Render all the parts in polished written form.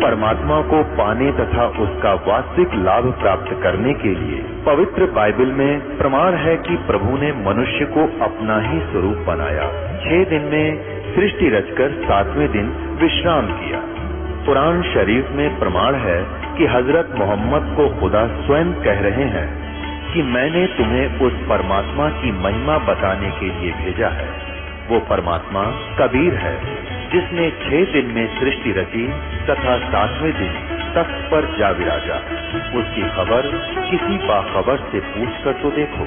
परमात्मा को पाने तथा उसका वास्तविक लाभ प्राप्त करने के लिए पवित्र बाइबल में प्रमाण है कि प्रभु ने मनुष्य को अपना ही स्वरूप बनाया। 6 दिन में सृष्टि रचकर 7वें दिन विश्राम किया। कुरान शरीफ में प्रमाण है कि हजरत मोहम्मद को खुदा स्वयं कह रहे हैं कि मैंने तुम्हें उस परमात्मा की महिमा बताने के लिए भेजा है। वो परमात्मा कबीर है जिसने 6 दिन में सृष्टि रची तथा 7वें दिन तख्त पर जा विराजा। उसकी खबर किसी बाखबर से पूछकर तो देखो।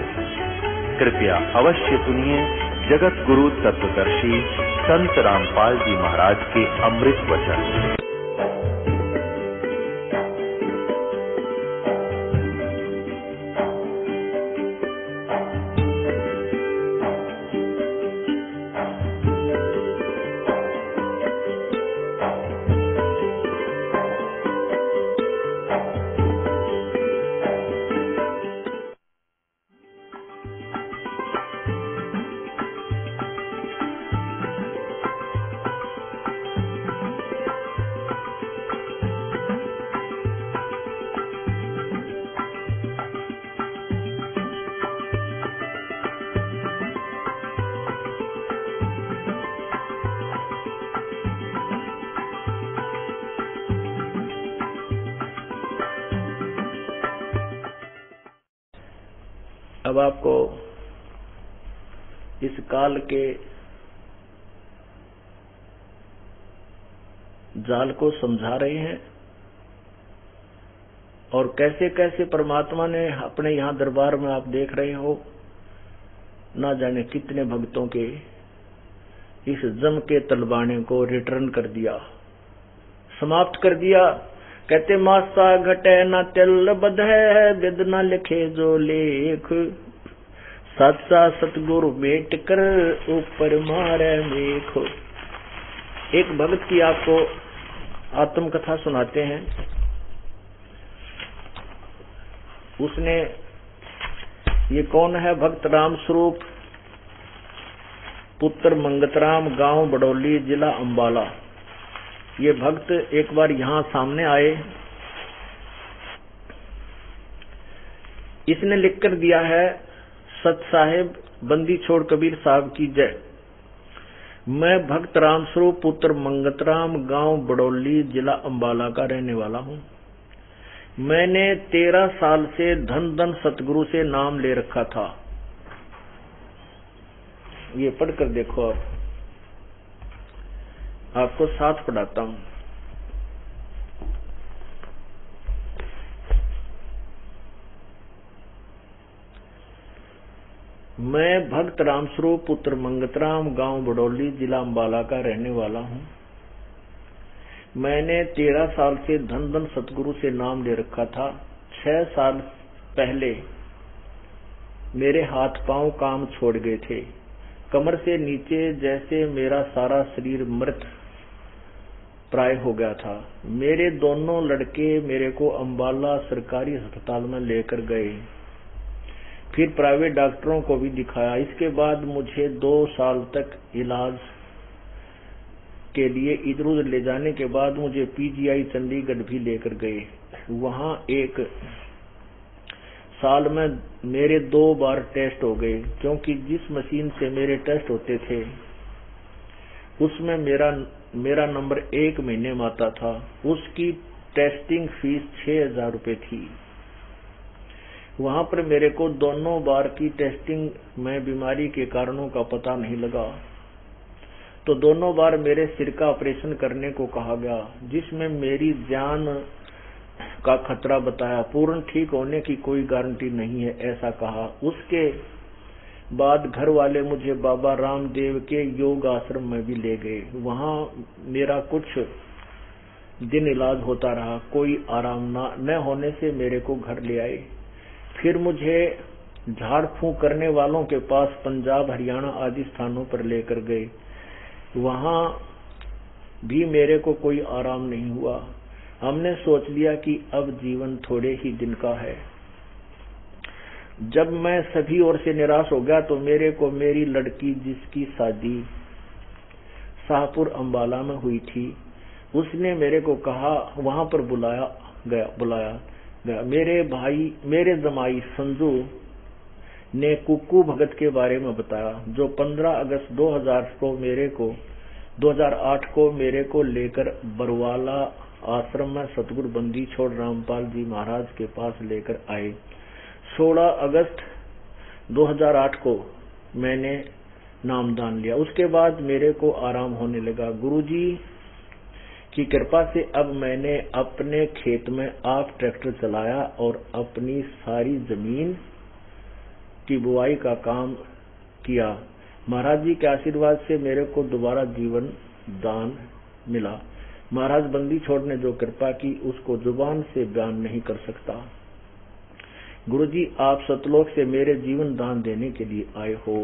कृपया अवश्य सुनिए जगत गुरु तत्वदर्शी संत रामपाल जी महाराज के अमृत वचन। अब आपको इस काल के जाल को समझा रहे हैं और कैसे कैसे परमात्मा ने अपने यहां दरबार में आप देख रहे हो, ना जाने कितने भक्तों के इस जम के तलबाने को रिटर्न कर दिया, समाप्त कर दिया। कहते मासा घटे न तिल बध है, विद न लिखे जो लेख, सच्चा सतगुरु भेंट कर ऊपर मारे मेख। एक भक्त की आपको आत्मकथा सुनाते हैं। उसने, ये कौन है? भक्त राम स्वरूप पुत्र मंगतराम, गांव बडौली, जिला अंबाला। ये भक्त एक बार यहां सामने आए। इसने लिखकर दिया है, सत साहेब बंदी छोड़ कबीर साहब की जय। मैं भक्त राम स्वरूप पुत्र मंगतराम, गांव बडौली, जिला अंबाला का रहने वाला हूं। मैंने 13 साल से धन धन सतगुरु से नाम ले रखा था। ये पढ़कर देखो, आपको साथ पढ़ाता हूं। मैं भक्त रामस्वरूप पुत्र मंगतराम, गांव बडौली, जिला अंबाला का रहने वाला हूं। मैंने 13 साल से धन धन सतगुरु से नाम ले रखा था। 6 साल पहले मेरे हाथ पांव काम छोड़ गए थे। कमर से नीचे जैसे मेरा सारा शरीर मृत प्राय हो गया था। मेरे दोनों लड़के मेरे को अंबाला सरकारी अस्पताल में लेकर गए, फिर प्राइवेट डॉक्टरों को भी दिखाया। इसके बाद मुझे 2 साल तक इलाज के लिए इधर उधर ले जाने के बाद मुझे पीजीआई चंडीगढ़ भी लेकर गए। वहां 1 साल में मेरे 2 बार टेस्ट हो गए, क्योंकि जिस मशीन से मेरे टेस्ट होते थे उसमें मेरा नंबर 1 महीने में आता था। उसकी टेस्टिंग फीस 6000 रुपए थी। वहां पर मेरे को दोनों बार की टेस्टिंग में बीमारी के कारणों का पता नहीं लगा, तो दोनों बार मेरे सिर का ऑपरेशन करने को कहा गया, जिसमें मेरी जान का खतरा बताया। पूर्ण ठीक होने की कोई गारंटी नहीं है, ऐसा कहा। उसके बाद घर वाले मुझे बाबा रामदेव के योग आश्रम में भी ले गए। वहां मेरा कुछ दिन इलाज होता रहा, कोई आराम न होने से मेरे को घर ले आए। फिर मुझे झाड़ फूंक करने वालों के पास पंजाब, हरियाणा आदि स्थानों पर लेकर गए। वहां भी मेरे को कोई आराम नहीं हुआ। हमने सोच लिया कि अब जीवन थोड़े ही दिन का है। जब मैं सभी ओर से निराश हो गया तो मेरे को मेरी लड़की, जिसकी शादी शाहपुर अंबाला में हुई थी, उसने मेरे को कहा, वहां पर बुलाया गया। मेरे जमाई संजू ने कुक्कू भगत के बारे में बताया, जो 15 अगस्त 2008 को मेरे को लेकर बरवाला आश्रम में सतगुरु बंदी छोड़ रामपाल जी महाराज के पास लेकर आए। 16 अगस्त 2008 को मैंने नामदान लिया। उसके बाद मेरे को आराम होने लगा। गुरुजी की कृपा से अब मैंने अपने खेत में आप ट्रैक्टर चलाया और अपनी सारी जमीन की बुआई का काम किया। महाराज जी के आशीर्वाद से मेरे को दोबारा जीवन दान मिला। महाराज बंदी छोड़ने जो कृपा की उसको जुबान से बयान नहीं कर सकता। गुरुजी आप सतलोक से मेरे जीवन दान देने के लिए आए हो।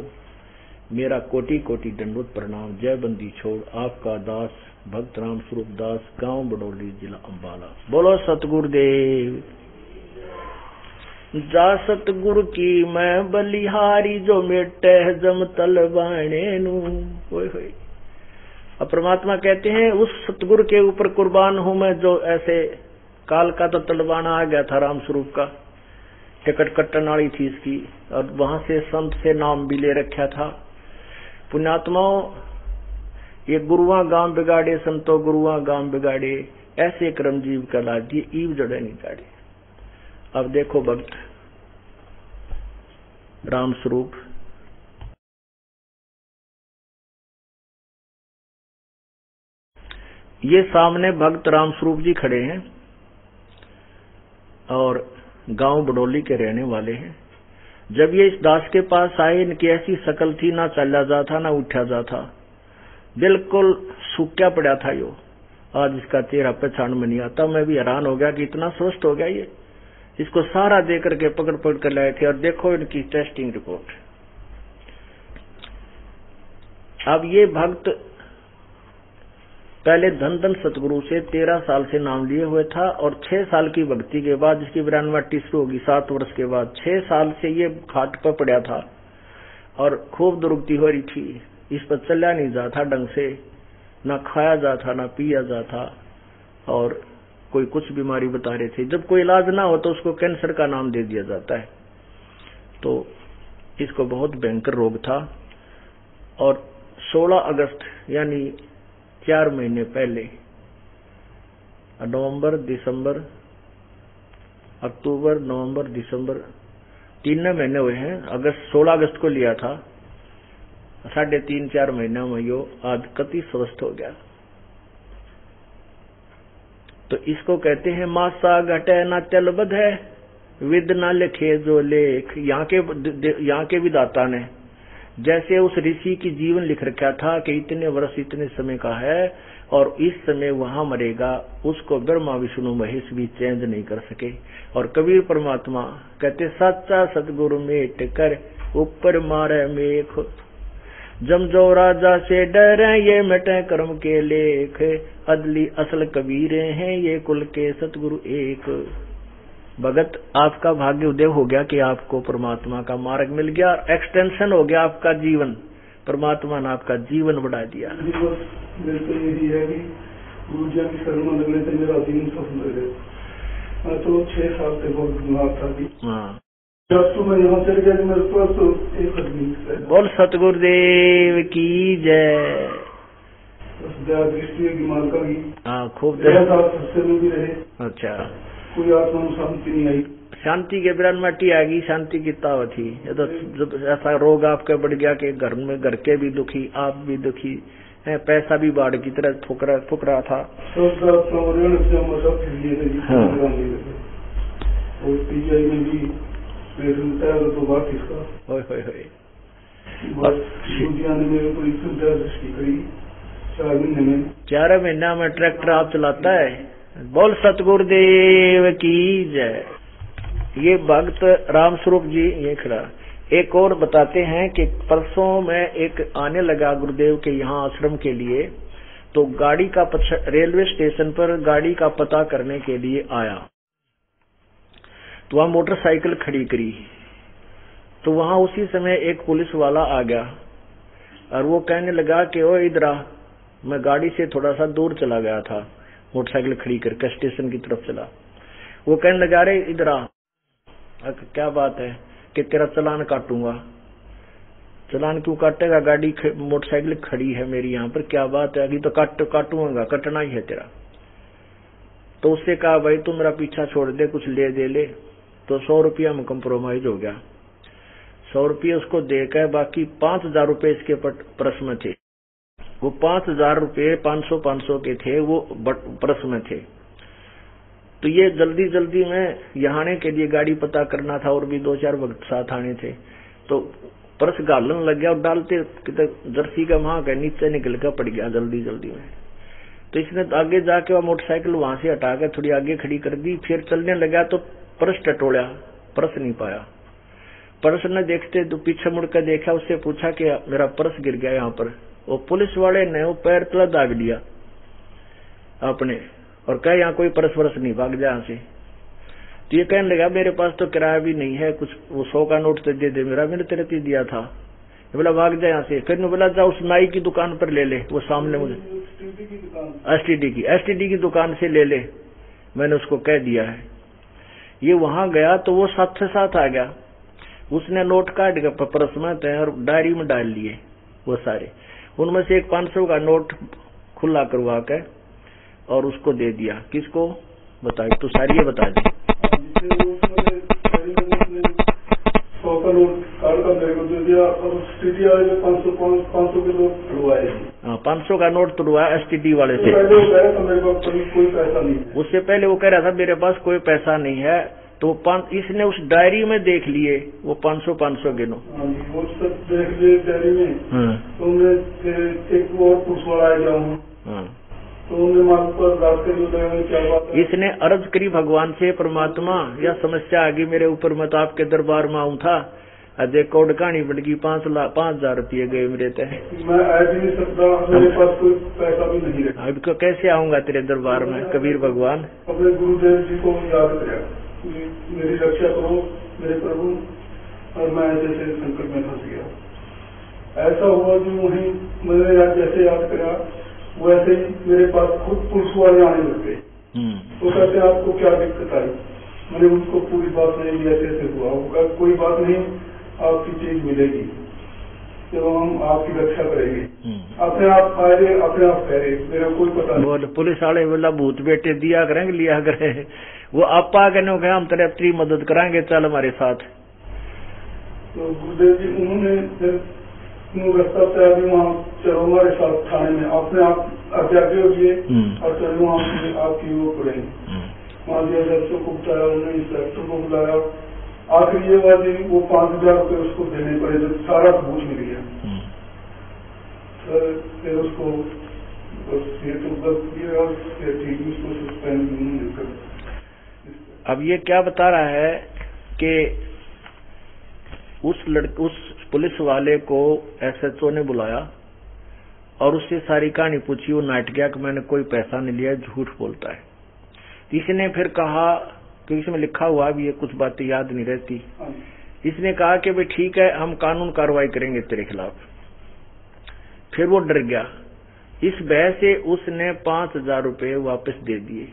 मेरा कोटि कोटि दंडवत प्रणाम। जय बंदी छोड़। आपका दास भक्त राम स्वरूप दास, गांव बडोली, जिला अंबाला। बोलो सतगुरुदेव। जा सतगुरु की मैं बलिहारी, जो मेटे जम तलवाने नू। अब परमात्मा कहते हैं उस सतगुरु के ऊपर कुर्बान हूं मैं, जो ऐसे काल का तो तलवाना आ गया था राम स्वरूप का, टिकट कट्टन वाली थी इसकी, और वहां से संत से नाम भी ले रखा था। पुण्यात्माओं, ये गुरुआ गांव बिगाड़े संतो गुरुआ गांव बिगाड़े, ऐसे कर्मजीव कला दिए ईव जड़े नहीं गाड़े। अब देखो भक्त राम स्वरूप, ये सामने भक्त राम स्वरूप जी खड़े हैं और गांव बडोली के रहने वाले हैं। जब ये इस दास के पास आए, इनकी ऐसी शकल थी, ना चला जाता ना उठा जाता, बिल्कुल सूख्या पड़ा था यो। आज इसका चेहरा पहचान में नहीं आता। मैं भी हैरान हो गया कि इतना स्वस्थ हो गया ये। इसको सारा दे करके पकड़ पकड़ कर लाए थे और देखो इनकी टेस्टिंग रिपोर्ट। अब ये भक्त पहले धन धन सतगुरु से 13 साल से नाम लिए हुए था और 6 साल की भक्ति के बाद इसकी विरानवाटी शुरू होगी 7 वर्ष के बाद। 6 साल से ये खाट पर पड़ा था और खूब दुर्गति हो रही थी। इस पर चला नहीं जाता ढंग से, ना खाया जाता ना पिया जाता, और कोई कुछ बीमारी बता रहे थे। जब कोई इलाज ना हो तो उसको कैंसर का नाम दे दिया जाता है। तो इसको बहुत भयंकर रोग था। और 16 अगस्त यानी 4 महीने पहले, नवंबर दिसंबर अक्टूबर नवंबर दिसंबर 3 महीने हुए हैं। 16 अगस्त को लिया था। 3.5-4 महीना में यो आज कति स्वस्थ हो गया। तो इसको कहते हैं मासा घटे ना चल बध है, विद ना लिखे जो लेख। यहाँ के विधाता ने जैसे उस ऋषि की जीवन लिख रखा था कि इतने वर्ष इतने समय का है और इस समय वहां मरेगा, उसको ब्रह्मा विष्णु महेश भी चेंज नहीं कर सके। और कबीर परमात्मा कहते सच्चा सतगुरु मेट कर ऊपर मारे मेख, जम जो राजा से डरे ये मिटे कर्म के लेख, अदली असल कबीरे हैं ये कुल के सतगुरु एक। भगत आपका भाग्य उदय हो गया कि आपको परमात्मा का मार्ग मिल गया, एक्सटेंशन हो गया आपका जीवन, परमात्मा ने आपका जीवन बढ़ा दिया। बिल्कुल यही है कि गुरु जी की शरण में लगने से मेरा जीवन सफल हो गया। मैं तो 6 साल से बहुत बीमार था। हाँ, जब तो मैं यहाँ चल गया मेरे पास तो एक आदमी। बोल सतगुरुदेव की जय। दृष्टि की मालका की। हाँ, खूब सत्संग में भी रहे। अच्छा, कोई आत्मा में शांति नहीं आई। शांति के बिरान माटी आ गई, शांति की ताव थी। ये तो जब ऐसा रोग आपका बढ़ गया कि घर के भी दुखी, आप भी दुखी है, पैसा भी बाढ़ की तरह फूक रहा था। हाँ। और पीजीआई में भी तो बात इसका होय होय होय। ने मेरे को दृष्टि करी 4 महीने में। 4 महीना में ट्रैक्टर आप चलाता है। बोल सतगुरुदेव की जय। ये भक्त राम स्वरूप जी ये खड़ा। एक और बताते हैं कि परसों में एक आने लगा गुरुदेव के यहाँ आश्रम के लिए, तो गाड़ी का रेलवे स्टेशन पर गाड़ी का पता करने के लिए आया, तो वहां मोटरसाइकिल खड़ी करी, तो वहां उसी समय एक पुलिस वाला आ गया और वो कहने लगा कि ओ इधर आ। मैं गाड़ी से थोड़ा सा दूर चला गया था मोटरसाइकिल खड़ी करके स्टेशन की तरफ चला। वो कहने लगा, अरे इधर आ। क्या बात है? कि तेरा चालान काटूंगा। चालान क्यों काटेगा? गाड़ी मोटरसाइकिल खड़ी है मेरी यहाँ पर, क्या बात है? अभी तो काटूंगा, कटना ही है तेरा। तो उससे कहा, भाई तू मेरा पीछा छोड़ दे, कुछ ले दे ले। तो 100 रुपया में कंप्रोमाइज हो गया। 100 रुपये उसको देकर बाकी 5,000 रुपये इसके पर्स में थे। वो 5,000 रुपये 500 के थे, वो पर्स में थे। तो ये जल्दी जल्दी में यहाँ आने के लिए गाड़ी पता करना था और भी 2-4 वक्त साथ आने थे। तो पर्स गालन लग गया और डालते जर्सी का वहां का नीचे निकल कर पड़ गया जल्दी जल्दी में। तो इसने आगे जाके वह मोटरसाइकिल वहां से हटा कर थोड़ी आगे खड़ी कर दी। फिर चलने लगा तो पर्स टटोड़ा, पर्स नहीं पाया। पर्स ने देखते तो पीछे मुड़कर देखा, उससे पूछा कि मेरा पर्स गिर गया यहाँ पर। वो पुलिस वाले ने वो पैर तला दाग दिया अपने और कहा यहाँ कोई पर्स वर्स नहीं, भाग जा यहाँ से। तो ये कहने लगा, मेरे पास तो किराया भी नहीं है, कुछ वो 100 का नोट तो दे दे मेरा, मैंने तेरे को दिया था। बोला भाग जा यहाँ से। फिर मैं बोला जा उस नाई की दुकान पर ले ले, वो सामने मुझे एसटीडी की दुकान से ले ले, मैंने उसको कह दिया है। ये वहां गया तो वो साथ साथ आ गया। उसने नोट काट के पर्स में और डायरी में डाल लिए वो सारे। उनमें से एक 500 का नोट खुला करवा के और उसको दे दिया। किसको? बता, तो सारी ये बता दी। 100 का नोट काट कर मेरे को दे दिया और एसटीडी वाले में 500 के नोट तुड़वाए। हाँ, 500 का नोट तुड़वाया एसटीडी वाले से। पहले वो कह रहा था मेरे पास कोई पैसा नहीं है। उससे पहले वो कह रहा था मेरे पास कोई पैसा नहीं है। तो इसने उस डायरी में देख लिए वो 500 के नोट। वो सब देख लिए डायरी में। तो मैं एक और पुलिस वाला आ गया हूँ। तो क्या बात है? इसने अर्ज करी भगवान से, परमात्मा यह समस्या आ गई मेरे ऊपर, मैं तो आपके दरबार में आऊँ था, देखो कहानी बढ़ गई, 5,000 रुपये गए मेरे तय। मैं आ भी नहीं सकता, मेरे पास कोई पैसा भी नहीं है। अब तो कैसे आऊंगा तेरे दरबार में? कबीर भगवान अपने गुरुदेव जी को याद करें, मेरी रक्षा करो मेरे प्रभु, और मैं ऐसे संकट में फंस गया। ऐसा हुआ जो वही मैंने जैसे याद करा वैसे ही मेरे पास खुद पुलिस वाले आने लग गए। तो कहते आपको क्या दिक्कत आई? मैंने उनको पूरी बात नहीं दी, ऐसे हुआ होगा, कोई बात नहीं, आपकी चीज मिलेगी जब हम आपकी रक्षा करेंगे। अपने आप आए, अपने आप कह रहे, मेरा कोई पता नहीं। पुलिस वाले बोला भूत बेटे दिया करेंगे, लिया करें। वो आपा कहने को हम तेरी मदद कराएंगे, चल हमारे साथ। तो गुरुदेव जी उन्होंने रास्ता से अभी वहाँ चलो हमारे साथ थाने में, अपने आप आगे होइए और चलो वहाँ आपकी वो करेंगे। वहाँ DSO को बुलाया, उन्होंने इंस्पेक्टर को बुलाया। आखिर ये बात वो 5,000 रुपये उसको देने पड़े, जब सारा सबूत मिल गया। सर फिर उसको ये तो बस ठीक उसको सस्पेंड कर। अब ये क्या बता रहा है कि उस पुलिस वाले को SHO ने बुलाया और उससे सारी कहानी पूछी। वो नाट गया कि मैंने कोई पैसा नहीं लिया, झूठ बोलता है। इसने फिर कहा कि इसमें लिखा हुआ भी है, कुछ बातें याद नहीं रहती। इसने कहा कि भाई ठीक है, हम कानून कार्रवाई करेंगे तेरे खिलाफ। फिर वो डर गया। इस भय से उसने 5,000 रुपये वापस दे दिए,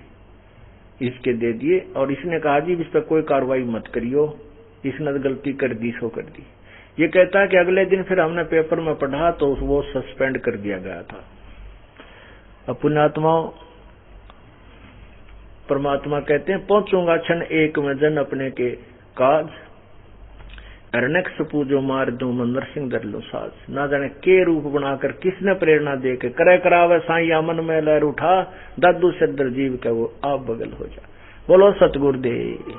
इसके दे दिए। और इसने कहा जी इस पर कोई कार्रवाई मत करियो, इसने गलती कर दी सो कर दी। ये कहता है कि अगले दिन फिर हमने पेपर में पढ़ा तो वो सस्पेंड कर दिया गया था। अब पुण्यात्माओं, परमात्मा कहते हैं पहुंचूंगा क्षण एक में जन अपने के काज, अरनक पूजो मार दूं मन नरसिंह दर लो साज। ना जाने के रूप बनाकर किसने प्रेरणा दे के करे करावे साईं मन में लहर उठा, दादू सदर जीव का वो आप बगल हो जा। बोलो सतगुरुदेव।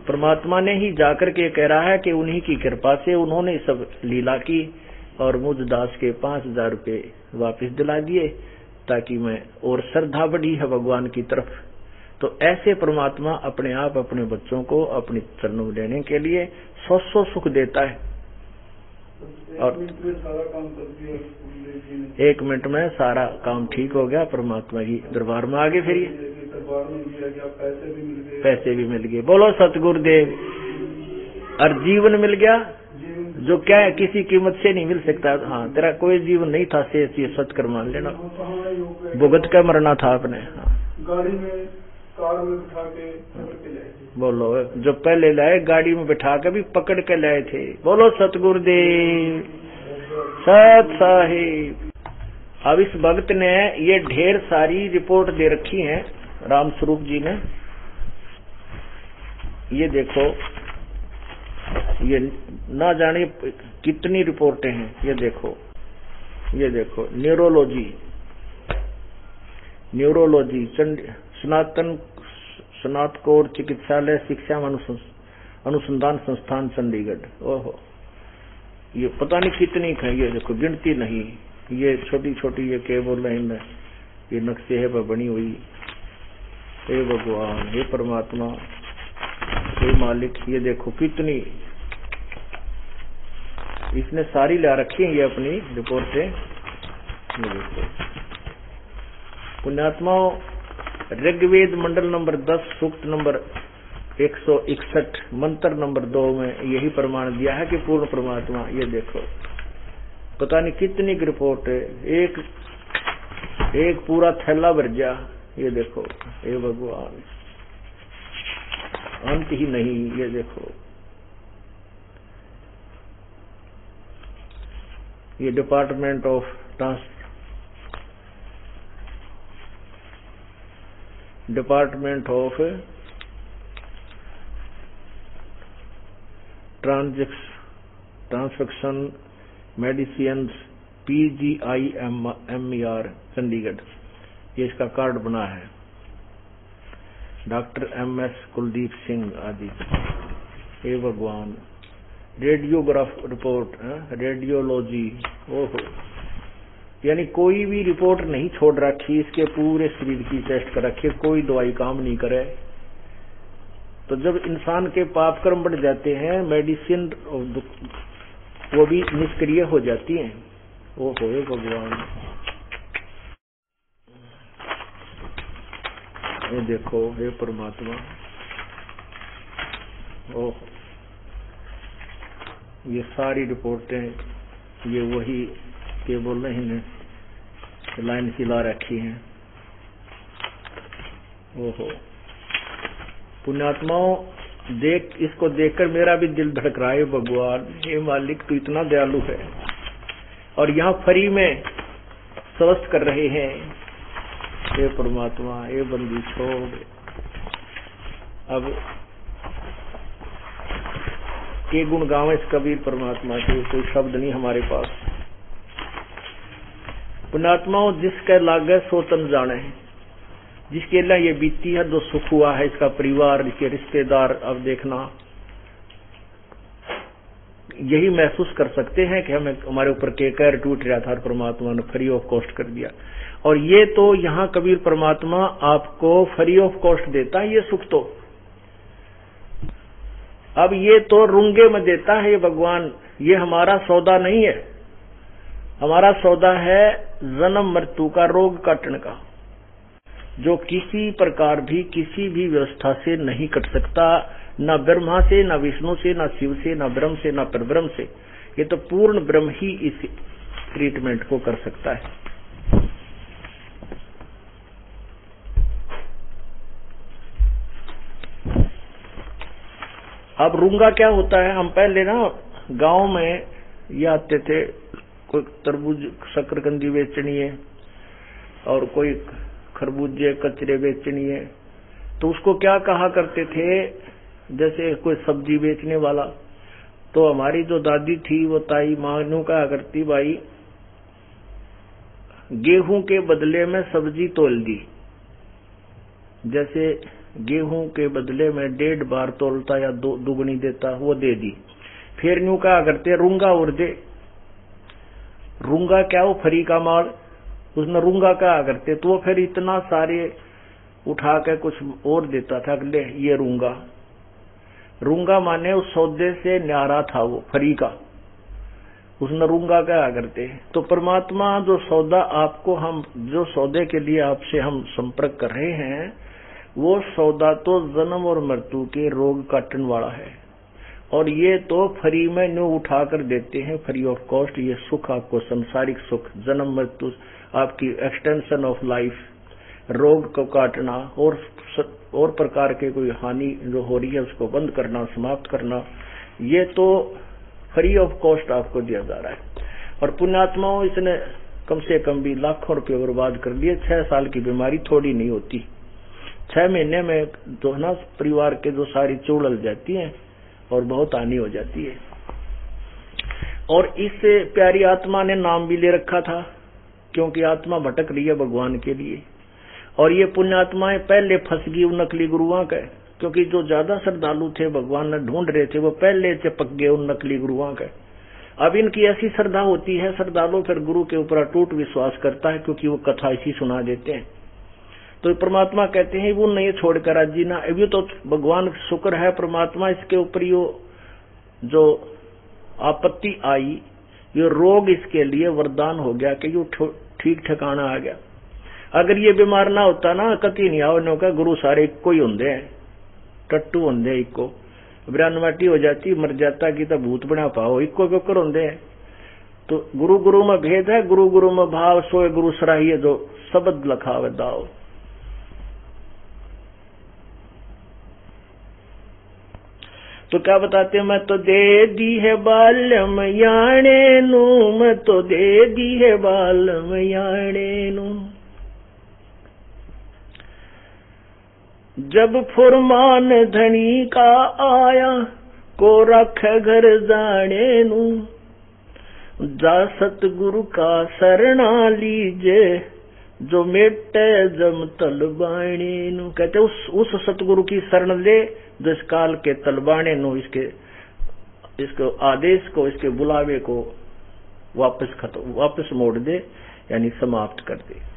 परमात्मा ने ही जाकर के कह रहा है कि उन्हीं की कृपा से उन्होंने सब लीला की और मुझ दास के 5,000 रुपये वापस दिला दिए, ताकि मैं और श्रद्धा बढ़ी है भगवान की तरफ। तो ऐसे परमात्मा अपने आप अपने बच्चों को अपने चरणों में लेने के लिए 100 सुख देता है। और 1 मिनट में सारा काम ठीक हो गया, परमात्मा की दरबार में आगे फिर पैसे भी मिल गए। बोलो सतगुरुदेव। और जीवन मिल गया जो क्या है किसी कीमत से नहीं मिल सकता। हाँ, तेरा कोई जीवन नहीं था से सच कर मान लेना, भुगत के मरना था आपने। हाँ, गाड़ी में कार में बिठा के पकड़ के लाए थे। बोलो, जो पहले लाए गाड़ी में बिठा के भी पकड़ के लाए थे। बोलो सतगुरुदेव सत साहिब। अब इस भक्त ने ये ढेर सारी रिपोर्ट दे रखी है राम स्वरूप जी ने। ये देखो, ये ना जाने कितनी रिपोर्टें हैं। ये देखो, ये देखो, न्यूरोलॉजी स्नातकोर चिकित्सालय शिक्षा अनुसंधान संस्थान चंडीगढ़। ओहो, ये पता नहीं कितनी है। ये देखो, गिनती नहीं। ये छोटी छोटी ये क्या बोल रहे हैं, ये नक्शे है पर बनी हुई। हे भगवान, हे परमात्मा, हे मालिक, ये देखो कितनी इसने सारी ला रखी है ये अपनी रिपोर्टें। ये देखो, पुण्यात्माओं, ऋग्वेद मंडल नंबर 10 सूक्त नंबर 161 मंत्र नंबर 2 में यही प्रमाण दिया है कि पूर्ण परमात्मा। ये देखो, पता नहीं कितनी की रिपोर्ट है, एक पूरा थैला भर गया। ये देखो, हे भगवान, अंत ही नहीं। ये देखो, ये department of transfection medicine PGIMER Chandigarh, ये इसका कार्ड बना है। डॉक्टर MS कुलदीप सिंह आदि। हे भगवान, रेडियोग्राफ रिपोर्ट, रेडियोलॉजी। ओहो, यानी कोई भी रिपोर्ट नहीं छोड़ रखी, इसके पूरे शरीर की टेस्ट कर रखी, कोई दवाई काम नहीं करे। तो जब इंसान के पाप कर्म बढ़ जाते हैं, मेडिसिन वो भी निष्क्रिय हो जाती हैं। ओहो, हे भगवान, ये देखो, हे परमात्मा। ओह, ये सारी रिपोर्टें ये वही के बोल रहे हैं, लाइन खिला रखी हैं। ओहो, पुण्यात्माओं, इसको देखकर मेरा भी दिल धड़क रहा है। भगवान, हे मालिक, तू इतना दयालु है और यहाँ फ्री में स्वस्थ कर रहे हैं। हे परमात्मा, हे बंदी छोड़। अब के गुण गावे इस कबीर परमात्मा के, कोई शब्द नहीं हमारे पास। पुण्यात्माओं, जिसके लागे सो तन जाने, जिसके लिए ये बीती है, जो सुख हुआ है, इसका परिवार, इसके रिश्तेदार, अब देखना यही महसूस कर सकते हैं कि हमें हमारे ऊपर के कहर टूट रहा था और परमात्मा ने फ्री ऑफ कॉस्ट कर दिया। और ये तो यहाँ कबीर परमात्मा आपको फ्री ऑफ कॉस्ट देता है ये सुख। तो अब ये तो रुंगे में देता है ये भगवान। ये हमारा सौदा नहीं है, हमारा सौदा है जन्म मृत्यु का, रोग काटने का, जो किसी प्रकार भी किसी भी व्यवस्था से नहीं कट सकता, न ब्रह्मा से, न विष्णु से, न शिव से, न ब्रह्म से, न परब्रह्म से। ये तो पूर्ण ब्रह्म ही इस ट्रीटमेंट को कर सकता है। अब रूंगा क्या होता है, हम पहले ना गांव में ये आते थे, कोई तरबूज शकरकंदी बेचनी है और कोई खरबूजे कचरे बेचनी है, तो उसको क्या कहा करते थे, जैसे कोई सब्जी बेचने वाला, तो हमारी जो दादी थी वो ताई मानू कहा करती, भाई गेहूं के बदले में सब्जी तोल दी। जैसे गेहूं के बदले में 1.5 बार तोलता या दुगनी देता, वो दे दी। फिर न्यू कहा करते रूंगा और दे। रूंगा क्या, वो फरी का माल, उसने रूंगा कहा करते, तो वो फिर इतना सारे उठा के कुछ और देता था, ले ये रूंगा। रूंगा माने उस सौदे से न्यारा था वो फरी का, उसने रूंगा कहा करते। तो परमात्मा जो सौदा आपको, हम जो सौदे के लिए आपसे हम संपर्क कर रहे हैं, वो सौदा तो जन्म और मृत्यु के रोग काटने वाला है। और ये तो फ्री में न्यू उठा कर देते हैं, फ्री ऑफ कॉस्ट। ये सुख आपको संसारिक सुख, जन्म मृत्यु, आपकी एक्सटेंशन ऑफ लाइफ, रोग को काटना और प्रकार के कोई हानि जो हो रही है उसको बंद करना, समाप्त करना, ये तो फ्री ऑफ कॉस्ट आपको दिया जा रहा है। और पुण्यात्माओं, इसने कम से कम भी लाखों रुपए बर्बाद कर लिए। 6 साल की बीमारी थोड़ी नहीं होती, 6 महीने में तो ना परिवार के जो सारी चूड़ल जाती है और बहुत हानि हो जाती है। और इस प्यारी आत्मा ने नाम भी ले रखा था, क्योंकि आत्मा भटक रही है भगवान के लिए। और ये पुण्यात्माएं पहले फंस गई उन नकली गुरुओं के, क्योंकि जो ज्यादा श्रद्धालु थे भगवान ने ढूंढ रहे थे वो पहले चिपक गए उन नकली गुरुओं के। अब इनकी ऐसी श्रद्धा होती है, श्रद्धालु फिर गुरु के ऊपर अटूट विश्वास करता है, क्योंकि वो कथा ऐसी सुना देते हैं। तो परमात्मा कहते हैं वो नहीं छोड़कर राजी ना, अभी तो भगवान शुक्र है परमात्मा इसके ऊपर जो आपत्ति आई, ये रोग इसके लिए वरदान हो गया कि ये ठीक ठिकाना आ गया। अगर ये बीमार ना होता ना कति नहीं आओ का गुरु सारे इको ही होंगे हैं, टट्टू होंगे इको, ब्रानवाटी हो जाती मर जाता कि तो भूत बना पाओ, इको क्यों होंगे हैं। तो गुरु गुरु में भेद है, गुरु गुरु में भाव, सोए गुरु सराहिए जो शब्द लखावे दाओ। तो क्या बताते हैं, मैं तो दे दी है बालम याणे नू, मैं तो दे दी है बालम याणे नू, जब फुरमान धनी का आया को रख घर जाने नू, जा सतगुरु का शरणा लीजे जो मेटे जम तलबाणे नू। कहते उस सतगुरु की शरण ले जो इस काल के तलबाणे नू, इसके आदेश को, इसके बुलावे को वापस मोड़ दे, यानी समाप्त कर दे।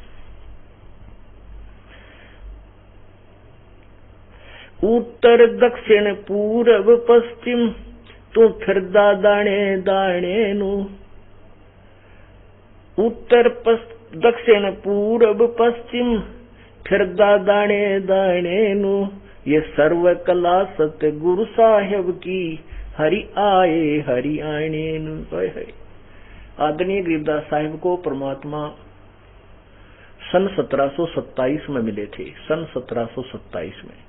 उत्तर दक्षिण पूर्व पश्चिम तू फिरदा दाणे दाणे नू, उत्तर दक्षिण पूर्व पश्चिम फिरदा दाणे दाणे नू, ये सर्व कला सत्य गुरु साहेब की हरि आए हरि आने नू। आदरणीय गरीबदास साहिब को परमात्मा सन 1727 में मिले थे, सन 1727 में।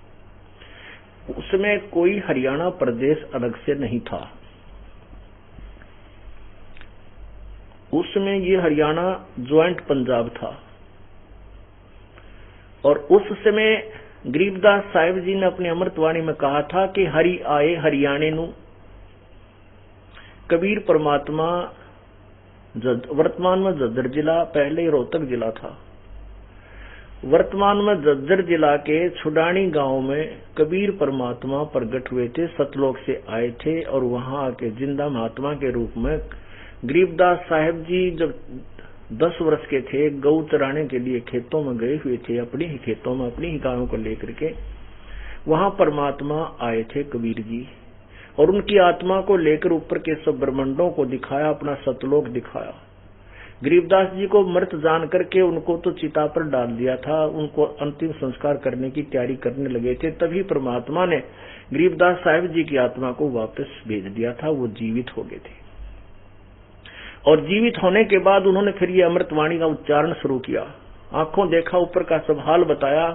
उसमें कोई हरियाणा प्रदेश अलग से नहीं था, उसमें ये हरियाणा ज्वाइंट पंजाब था। और उस समय गरीबदास साहिब जी ने अपनी अमृतवाणी में कहा था कि हरि आए हरियाणे नू। कबीर परमात्मा वर्तमान में झज्जर जिला, पहले रोहतक जिला था, वर्तमान में झज्जर जिला के छुडानी गांव में कबीर परमात्मा प्रकट हुए थे, सतलोक से आए थे। और वहां आके जिंदा महात्मा के रूप में गरीबदास साहिब जी जब 10 वर्ष के थे, गौ चराने के लिए खेतों में गए हुए थे, अपने ही खेतों में अपनी ही गायों को लेकर के वहां परमात्मा आए थे कबीर जी। और उनकी आत्मा को लेकर ऊपर के सब ब्रह्मांडों को दिखाया, अपना सतलोक दिखाया। गरीबदास जी को मृत जान करके उनको तो चिता पर डाल दिया था, उनको अंतिम संस्कार करने की तैयारी करने लगे थे, तभी परमात्मा ने गरीबदास साहिब जी की आत्मा को वापस भेज दिया था। वो जीवित हो गए थे और जीवित होने के बाद उन्होंने फिर ये अमृतवाणी का उच्चारण शुरू किया। आंखों देखा, ऊपर का सब हाल बताया।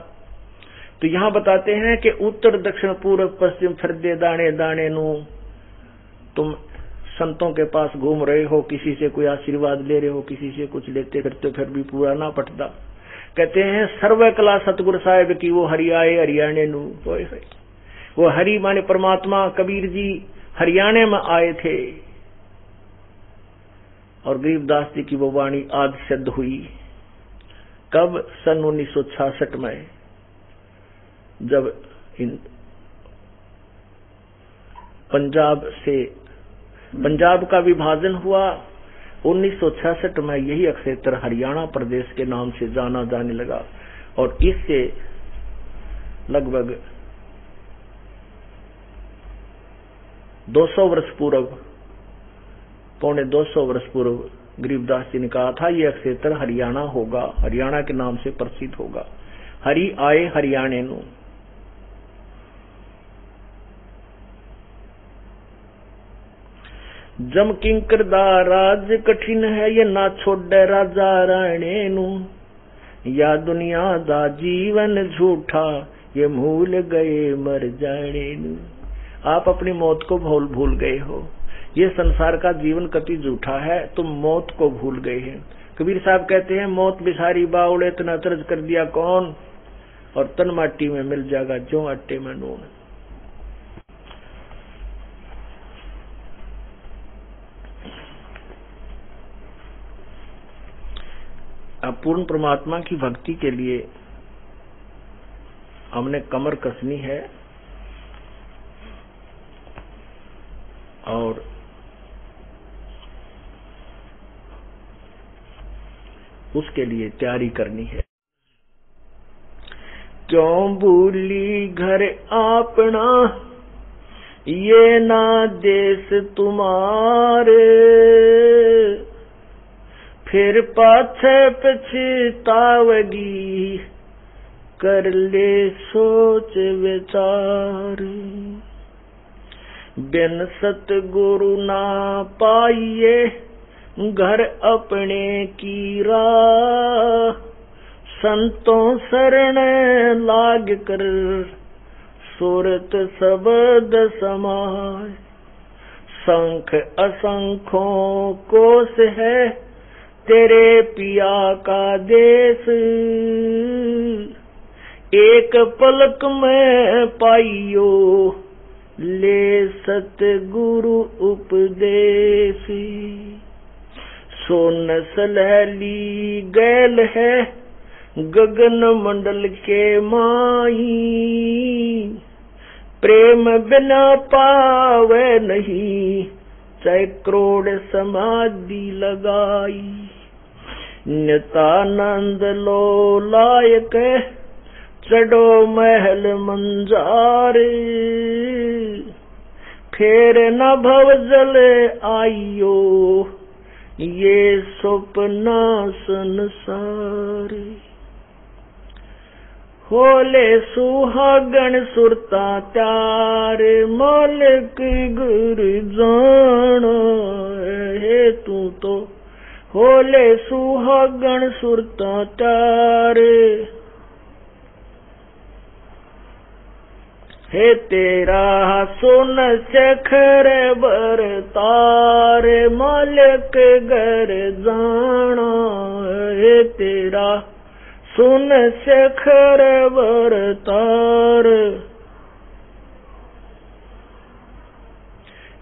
तो यहां बताते हैं कि उत्तर दक्षिण पूर्व पश्चिम फिरदे दाणे दाणे नू, तुम संतों के पास घूम रहे हो, किसी से कोई आशीर्वाद ले रहे हो, किसी से कुछ लेते फिरते फिर भी पूरा ना पटता। कहते हैं सर्व कला सतगुरु साहिब की वो हरि आए हरियाणे नू। वो हरि माने परमात्मा कबीर जी हरियाणे में आए थे और गरीबदास जी की वो वाणी आज सिद्ध हुई। कब? सन 1966 में, जब पंजाब का विभाजन हुआ 1966 में, यही क्षेत्र हरियाणा प्रदेश के नाम से जाना जाने लगा। और इससे लगभग 200 वर्ष पूर्व, पौने 200 वर्ष पूर्व गरीबदास जी ने कहा था यह क्षेत्र हरियाणा होगा, हरियाणा के नाम से प्रसिद्ध होगा। हरि आए हरियाणे नू। जम किंकर दा राज कठिन है, ये ना छोड़े राजा राणे नू। या दुनिया दा जीवन झूठा, ये भूल गए मर जाने नू। आप अपनी मौत को भूल गए हो। ये संसार का जीवन कति झूठा है, तुम मौत को भूल गए हैं। कबीर साहब कहते हैं, मौत बिसारी बावड़े, इतना तरज कर दिया कौन, और तन माटी में मिल जाएगा जो आटे में नून। अब पूर्ण परमात्मा की भक्ति के लिए हमने कमर कसनी है और उसके लिए तैयारी करनी है। क्यों भूली घर अपना, ये ना देश तुम्हारे, फिर पाछे पछतावगी, कर ले सोच विचार। बिन सतगुरु ना पाइए, घर अपने की राह, संतों शरण लाग कर, सुरत शब्द समाय। संख असंख्यों कोस है, तेरे पिया का देश, एक पलक में पाइयो, ले सतगुरु उपदेश। सोन सलहली गैल है, गगन मंडल के माही, प्रेम बिना पावे नहीं, चाहे करोड़ समाधि लगाई। नितानंद लो लायक, चढ़ो महल मंजारे, फिर न भव जल आइयो, ये सपना संसार। होले सुहागन सुरता त्यार, मालिक गुर जाना है तू तो। होले सुहागन सुरता त्यार, हे तेरा सुन सखर बरतार, मालिक घर जाना है तेरा सुन सखर बरतार।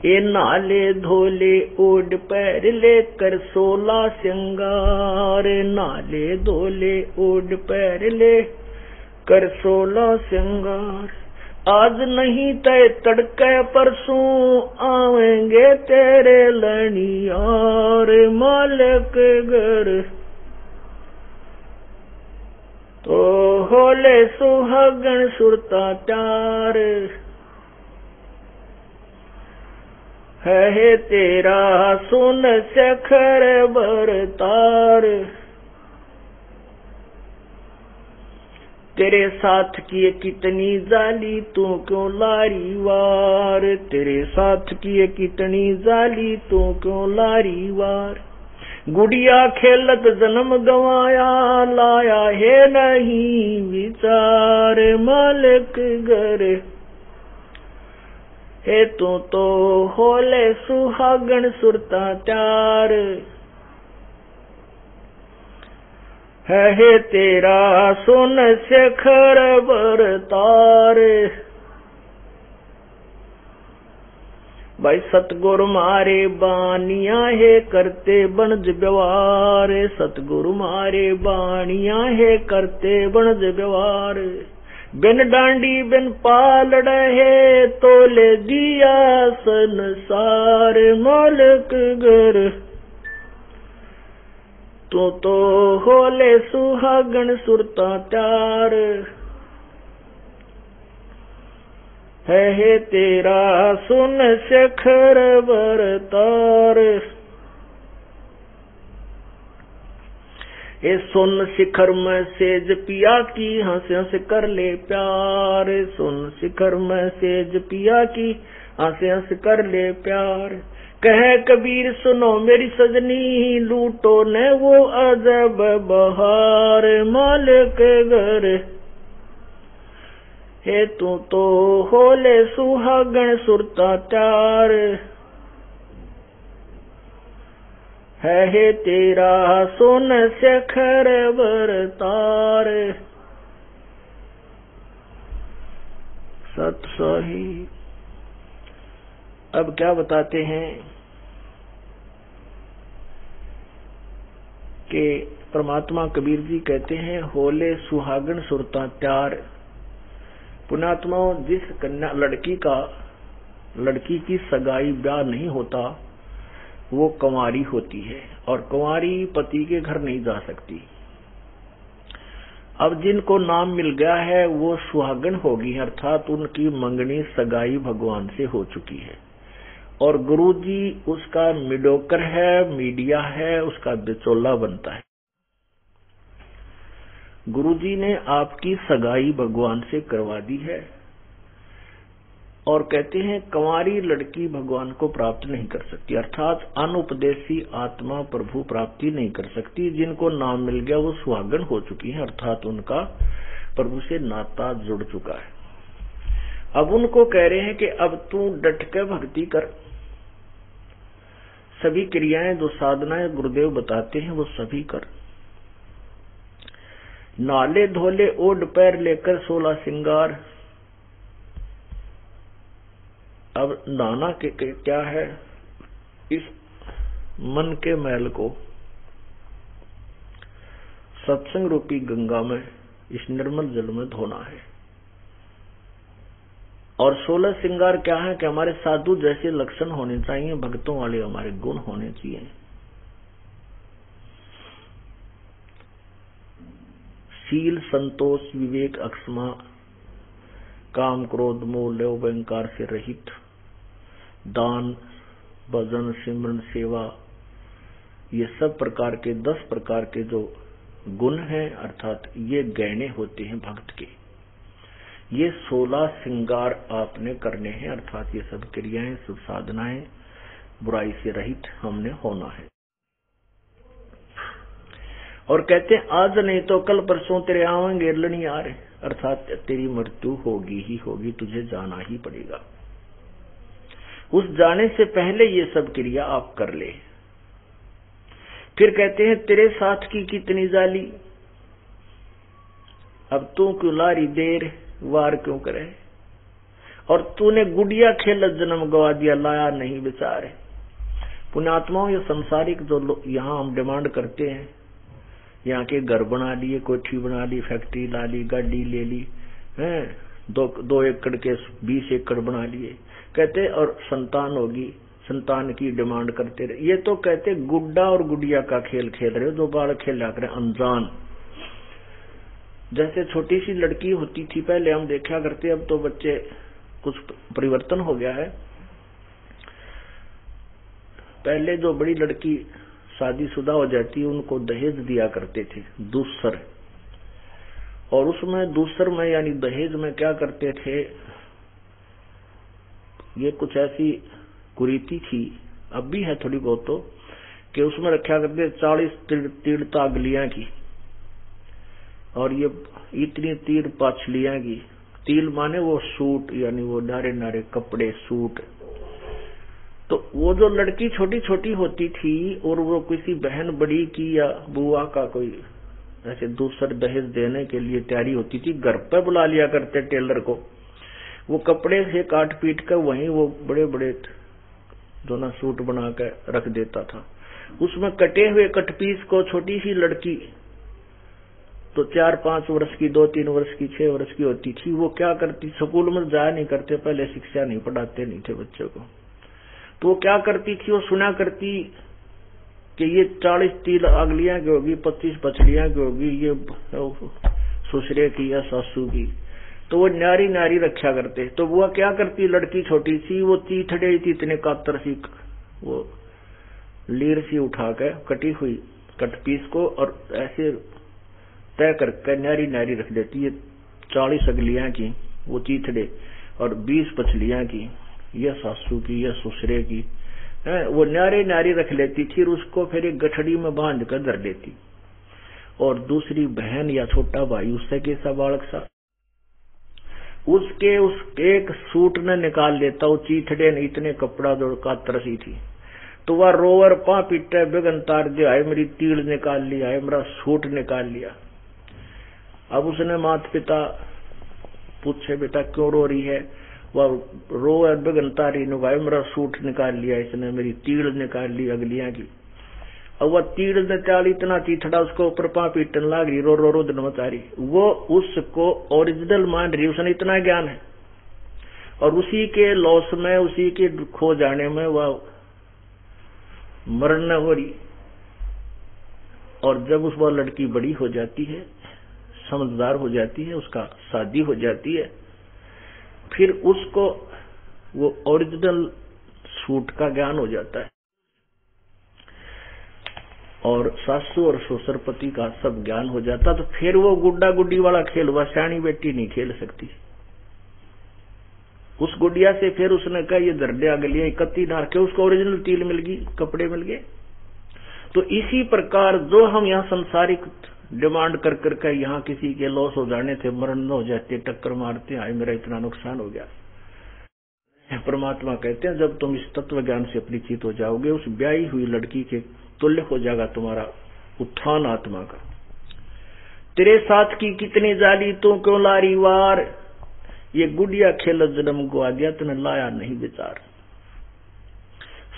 ये नाले धोले ओढ़ पैर लेकर 16 श्रृंगार, नाले धोले ओढ़ पैर लेकर 16 श्रृंगार। आज नहीं तय तड़के परसों आवेंगे तेरे लनियार, मालिक घर तो होले सुहागन सुरता त्यार। है तेरा सुन सखर बरतार, तेरे साथ किए कितनी जाली तू क्यों लारी वार, तेरे साथ किए कितनी जाली तू क्यों लारी वार। गुड़िया खेलत जन्म गवाया, लाया है नहीं विचार, मालिक घर हे तू तो होले सुहागन सुरता त्यार। है तेरा सुन सखर बरतार। भाई सतगुरु मारे बानिया है करते बनज व्यवहार, सतगुरु मारे बानिया है करते बनज व्यवहार। बिन डांडी बिन पालड़ है तोले दिया संसार, मालिक घर तू तो होले सुहागन सुरता त्यार। है तेरा सुन सखर बरतार। ए सुन शिखर में सेज पिया की हंस हंस कर ले प्यार, सुन शिखर में सेज पिया की हंस हंस कर ले प्यार। कहे कबीर सुनो मेरी सजनी, लूटो ने वो अजब बहार, मालिक घर हे तू तो होले सुहागण सुरता चार, है तेरा सोन से खर बरतार। सत सही। अब क्या बताते हैं कि परमात्मा कबीर जी कहते हैं होले सुहागण सुरता त्यार। पुण्यात्मा, जिस कन्या लड़की की सगाई ब्याह नहीं होता वो कंवारी होती है और कंवारी पति के घर नहीं जा सकती। अब जिनको नाम मिल गया है वो सुहागन होगी, अर्थात उनकी मंगनी सगाई भगवान से हो चुकी है और गुरुजी उसका मिडोकर है, मीडिया है, उसका बिचौला बनता है। गुरुजी ने आपकी सगाई भगवान से करवा दी है और कहते हैं कंवारी लड़की भगवान को प्राप्त नहीं कर सकती, अर्थात अनुपदेशी आत्मा प्रभु प्राप्ति नहीं कर सकती। जिनको नाम मिल गया वो सुहागन हो चुकी है, अर्थात उनका प्रभु से नाता जुड़ चुका है। अब उनको कह रहे हैं कि अब तू डट के भक्ति कर, सभी क्रियाएं जो साधनाएं गुरुदेव बताते हैं वो सभी कर। नाले धोले ओढ़ पैर लेकर 16 सिंगार। अब नाना के क्या है, इस मन के मैल को सत्संग रूपी गंगा में, इस निर्मल जल में धोना है। और 16 श्रृंगार क्या है कि हमारे साधु जैसे लक्षण होने चाहिए, भक्तों वाले हमारे गुण होने चाहिए। शील, संतोष, विवेक, अक्षमा, काम, क्रोध, मोह, लोभ, अहंकार से रहित, दान, भजन, सिमरन, सेवा, ये सब प्रकार के 10 प्रकार के जो गुण हैं, अर्थात ये गहने होते हैं भक्त के। ये 16 श्रृंगार आपने करने हैं, अर्थात ये सब क्रियाएं, सब साधनाएं बुराई से रहित हमने होना है। और कहते हैं आज नहीं तो कल परसों तेरे आवेंगे लनियार, अर्थात तेरी मृत्यु होगी ही होगी, तुझे जाना ही पड़ेगा। उस जाने से पहले ये सब क्रिया आप कर ले। फिर कहते हैं तेरे साथ की कितनी जाली, अब तू क्यों लारी देर, वार क्यों करे, और तूने गुड़िया खेल जन्म गवा दिया, लाया नहीं विचार। पुण्यात्माओं, ये संसारिक जो यहाँ हम डिमांड करते हैं, यहाँ के घर बना लिए, कोठी बना ली, फैक्ट्री ला ली, गाड़ी ले ली, हैं 2 एकड़ के 20 एकड़ बना लिए, कहते और संतान होगी, संतान की डिमांड करते रहे। ये तो कहते गुड्डा और गुड़िया का खेल खेल रहे हो, जो बाल खेला करे अनजान। जैसे छोटी सी लड़की होती थी पहले हम देखा करते, अब तो बच्चे कुछ परिवर्तन हो गया है। पहले जो बड़ी लड़की शादीशुदा हो जाती उनको दहेज दिया करते थे, दूसर। और उसमें दूसर में यानी दहेज में क्या करते थे, ये कुछ ऐसी कुरीति थी, अब भी है थोड़ी बहुत, तो कि उसमें रखा करते 40 तीड़ तागलियां की और ये इतनी तीर पाछलियां की। तिल माने वो सूट, यानी वो नारे नारे कपड़े, सूट। तो वो जो लड़की छोटी छोटी होती थी और वो किसी बहन बड़ी की या बुआ का कोई ऐसे दूसर दहेज देने के लिए तैयारी होती थी, घर पर बुला लिया करते टेलर को। वो कपड़े से काट पीट कर वहीं वो बड़े बड़े जो ना सूट बना कर रख देता था। उसमें कटे हुए कटपीस को छोटी सी लड़की तो 4-5 वर्ष की, 2-3 वर्ष की, 6 वर्ष की होती थी, वो क्या करती, स्कूल में जाया नहीं करते, पहले शिक्षा नहीं पढ़ाते नहीं थे बच्चों को, तो वो क्या करती थी, वो सुना करती कि ये 40 तिल अगलियां की होगी, 25 पछलियां की होगी, ये ससुरे की या सासू की, तो वो नारी नारी रक्षा करते। तो वो क्या करती, लड़की छोटी सी, वो चीथड़े थी इतने कातर सी, वो लीर सी उठा कर कटी हुई कटपीस को और ऐसे तय करके नारी नारी रख देती है। 40 अगलियां की वो चीथड़े और 20 पछलियां की, यह सासू की, यह ससुरे की, वो न्यारे न्यारी रख लेती, फिर उसको फिर एक गठड़ी में बांध कर धर लेती, और दूसरी बहन या छोटा भाई उससे कैसा बालक सा उसके उस एक सूट ने निकाल लेता। वो चीथड़े ने इतने कपड़ा दौड़ का तरसी थी, तो वह रोवर पा पीटे बेगन तार दिया है, मेरी तीड़ निकाल लिया है, मेरा सूट निकाल लिया। अब उसने माता पिता पूछे बेटा क्यों रो रही है, वह रोवर बेगन तारी ने भाई मेरा सूट निकाल लिया इसने, मेरी तीड़ निकाल ली अगलियां की। अब वह तीड़ ने चाल इतना चीथड़ा उसको ऊपर पा पीटन लाग रही, रो रो रो दिन मचा रही। वो उसको ओरिजिनल मान रही, उसने इतना ज्ञान है, और उसी के लॉस में उसी के खो जाने में वह मरण हो रही। और जब उस वह लड़की बड़ी हो जाती है, समझदार हो जाती है, उसका शादी हो जाती है, फिर उसको वो ओरिजिनल सूट का ज्ञान हो जाता है, और सासू और ससुरपति का सब ज्ञान हो जाता। तो फिर वो गुड्डा गुड्डी वाला खेल वह सियानी बेटी नहीं खेल सकती। उस गुड़िया से फिर उसने कहा ये दर्दे अगलियां इकट्ठी डाल के उसको ओरिजिनल तिल मिल गई, कपड़े मिल गए। तो इसी प्रकार जो हम यहाँ संसारिक डिमांड कर करके यहाँ किसी के लॉस हो जाने थे, मरण हो जाते, टक्कर मारते, आए मेरा इतना नुकसान हो गया, परमात्मा कहते हैं जब तुम इस तत्व ज्ञान से परिचित हो जाओगे, उस ब्याही हुई लड़की के तुल्य हो जाएगा तुम्हारा उत्थान आत्मा का। तेरे साथ की कितनी जाली तू क्यों लारी वार, ये गुड़िया खेल जन्म को आ गया तूने लाया नहीं विचार।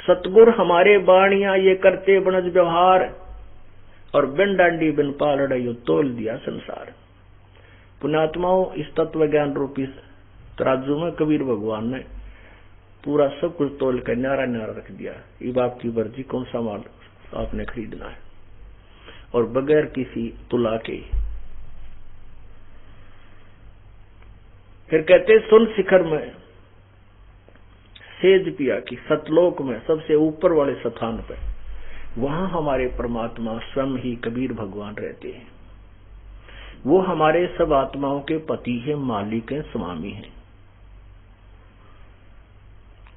सतगुर हमारे बाणिया ये करते बनज व्यवहार, और बिन डांडी बिन पालड़ा यो तोल दिया संसार। पुण्यात्माओं इस तत्व ज्ञान रूपी तराजू में कबीर भगवान ने पूरा सब कुछ तोल कर न्यारा न्यारा रख दिया। ये बाप की मर्जी कौन सा माल आपने खरीदना है, और बगैर किसी तुला के। फिर कहते सुन शिखर में सेज पिया की, सतलोक में सबसे ऊपर वाले स्थान पे, वहां हमारे परमात्मा स्वयं ही कबीर भगवान रहते हैं। वो हमारे सब आत्माओं के पति हैं, मालिक हैं, स्वामी हैं।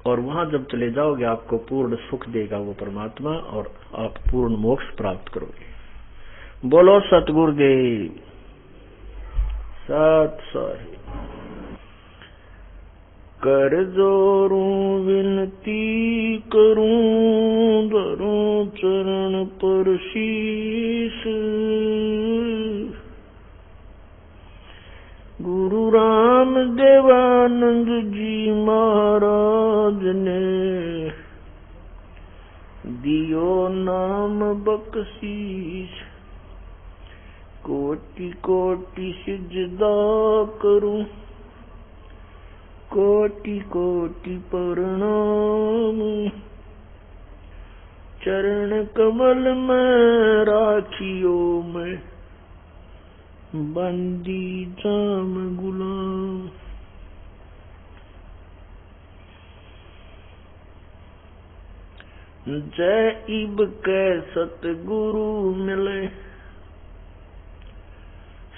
और वहां जब चले जाओगे आपको पूर्ण सुख देगा वो परमात्मा, और आप पूर्ण मोक्ष प्राप्त करोगे। बोलो सतगुरुदेव सत साहिब। कर जोरूं विनती करूं, धरूं चरण पर शीश, गुरु राम देवानंद जी महाराज ने दियो नाम बख्शीश। कोटि कोटि सिजदा करूं, कोटि कोटि प्रणाम, चरण कमल में राखियो मैं, बंदी जाम गुलाम। जय इब के सतगुरु मिले,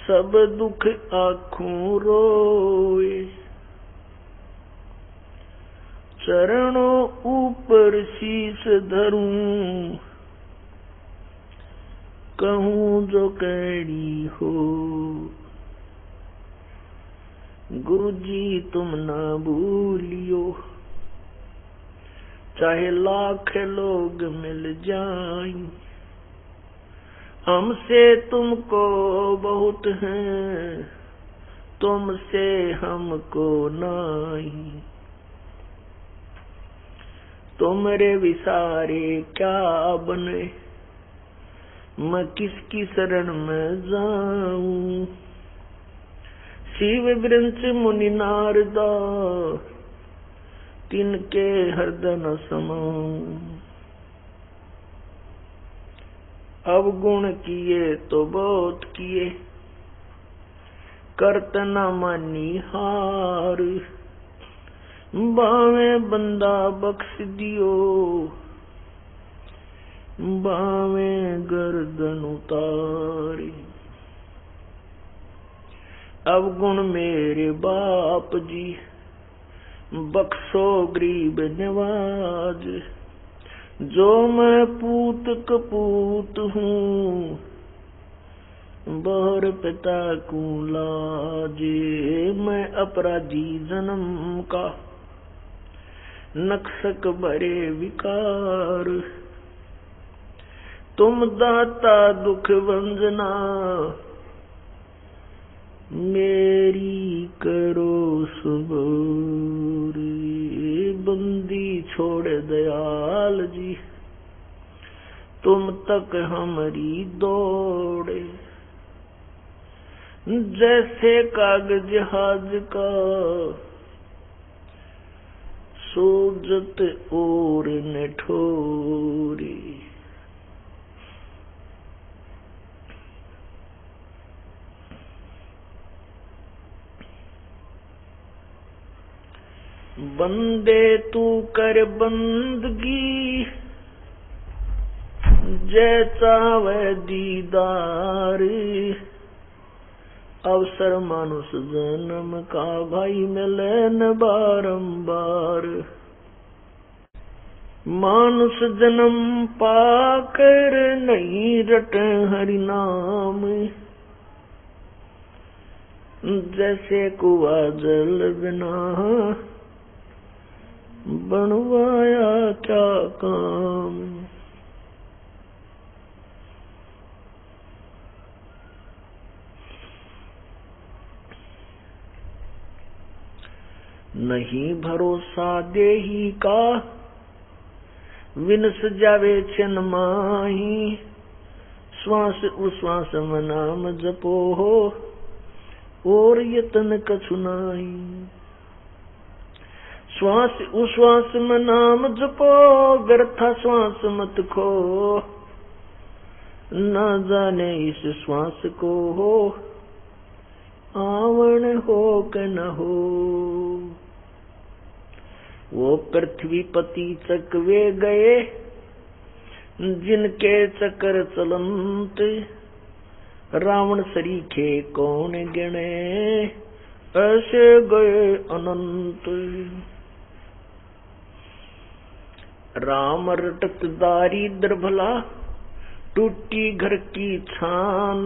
सब दुख आँखों रोए, चरणों ऊपर शीश धरूं, कहूं जो कैडी हो। गुरु जी तुम ना भूलियो, चाहे लाख लोग मिल जाएं, हमसे तुमको बहुत हैं, तुमसे हमको नहीं। तुमरे विसारे क्या बने, मैं किसकी शरण में जाऊं। शिव वृंश मुनि नारदा, तिनके हृदय न समाऊं। अवगुण किए तो बहुत किए, करत न मानी हार। बावे बंदा बख्श दियो, बावे गर्दन उतारी। अवगुण मेरे बाप जी, बख्शो गरीब नवाज। जो मैं पूत कपूत हूँ, बर पिता को लाजे। मैं अपराधी जन्म का, नक्सक भरे विकार। तुम दाता दुख वंजना, मेरी करो सबूर। बंदी छोड़ दयाल जी, तुम तक हमारी दौड़े। जैसे कागज जहाज का, सोजत और न ठोरी। बंदे तू कर बंदगी, जैसा वह दीदार। अवसर मानुष जन्म का, भाई मिले न बारंबार। मानुष जन्म पाकर नहीं रटे हरि नाम। जैसे कुआ जल बिना, बनवाया क्या काम। नहीं भरोसा देही का, विनस जावे छिन माही। श्वास उश्वास में नाम जपो हो, और यतन कछु नाही। श्वास उश्वास में नाम जपो, व्यर्था श्वास मत खो। न जाने इस श्वास को हो, आवण हो कि न हो। वो पृथ्वी पति चकवे गए, जिनके चक्कर चलंत। रावण सरीखे कौन गिने, ऐसे गए अनंत। राम रटत दारिद्र भला, टूटी घर की छान।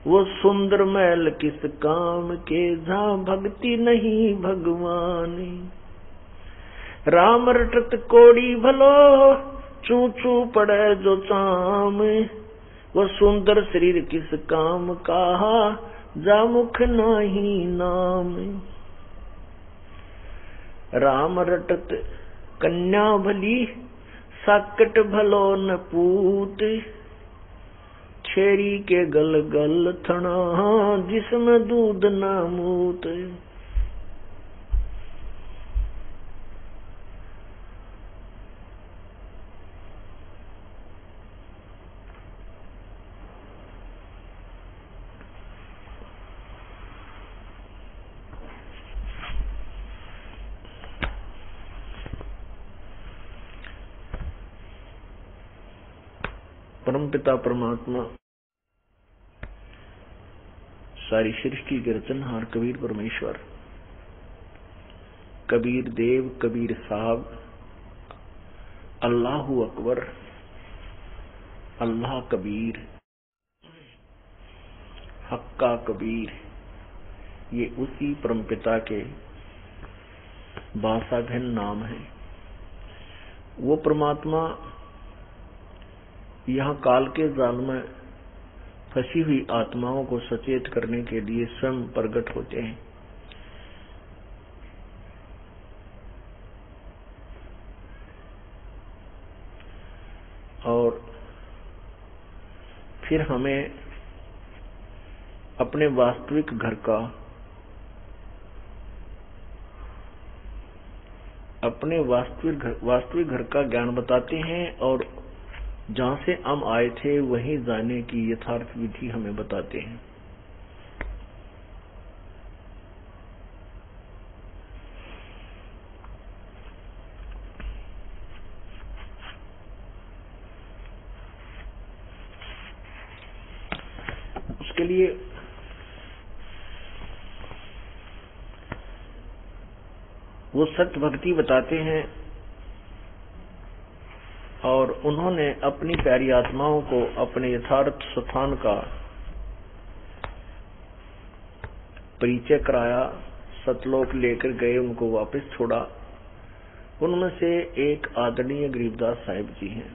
वो सुंदर महल किस काम के, जहाँ भक्ति नहीं भगवान। राम रटत कोड़ी भलो, चू चू पड़े जो चाम। वो सुंदर शरीर किस काम का, जा मुख नाही नाम। राम रटत कन्या भली, साकट भलो न पूत। छेरी के गल गल थना, जिसमें दूध न मूत। परमपिता परमात्मा, सारी सृष्टि के रचनहार कबीर परमेश्वर, कबीर देव, कबीर साहब, अल्लाहु अकबर, अल्लाह कबीर, हक्का कबीर, ये उसी परमपिता के भाषाभिन्न नाम है। वो परमात्मा यहाँ काल के जाल में फंसी हुई आत्माओं को सचेत करने के लिए स्वयं प्रकट होते हैं। और फिर हमें अपने वास्तविक घर का ज्ञान बताते हैं, और जहां से हम आए थे वहीं जाने की यथार्थ विधि हमें बताते हैं। उसके लिए वो सत्य भक्ति बताते हैं उन्होंने अपनी प्यारी आत्माओं को अपने यथार्थ स्थान का परिचय कराया, सतलोक लेकर गए, उनको वापस छोड़ा। उनमें से एक आदरणीय गरीबदास साहिब जी हैं।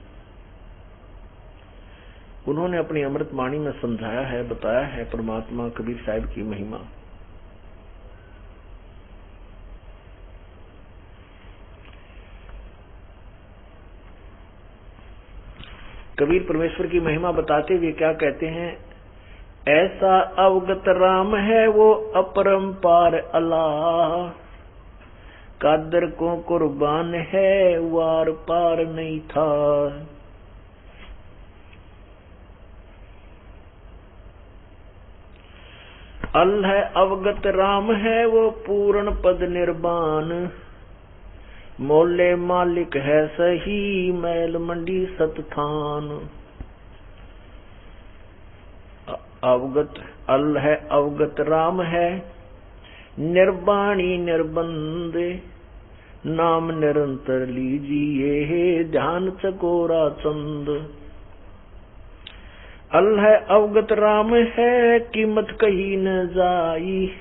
उन्होंने अपनी अमृत वाणी में समझाया है, बताया है परमात्मा कबीर साहिब की महिमा। कबीर परमेश्वर की महिमा बताते हुए क्या कहते हैं? ऐसा अवगत राम है वो अपरंपार अल्लाह, कादर को कुर्बान है वार पार नहीं था। अल्लाह अवगत राम है वो पूर्ण पद निर्वाण, मोले मालिक है सही मैल मंडी सतथान। अवगत अल्लाह अवगत राम है, निर्वाणी निर्बंध, नाम निरंतर लीजिए ध्यान चकोरा चंद। अल्लाह अवगत राम है कीमत कही न जाई,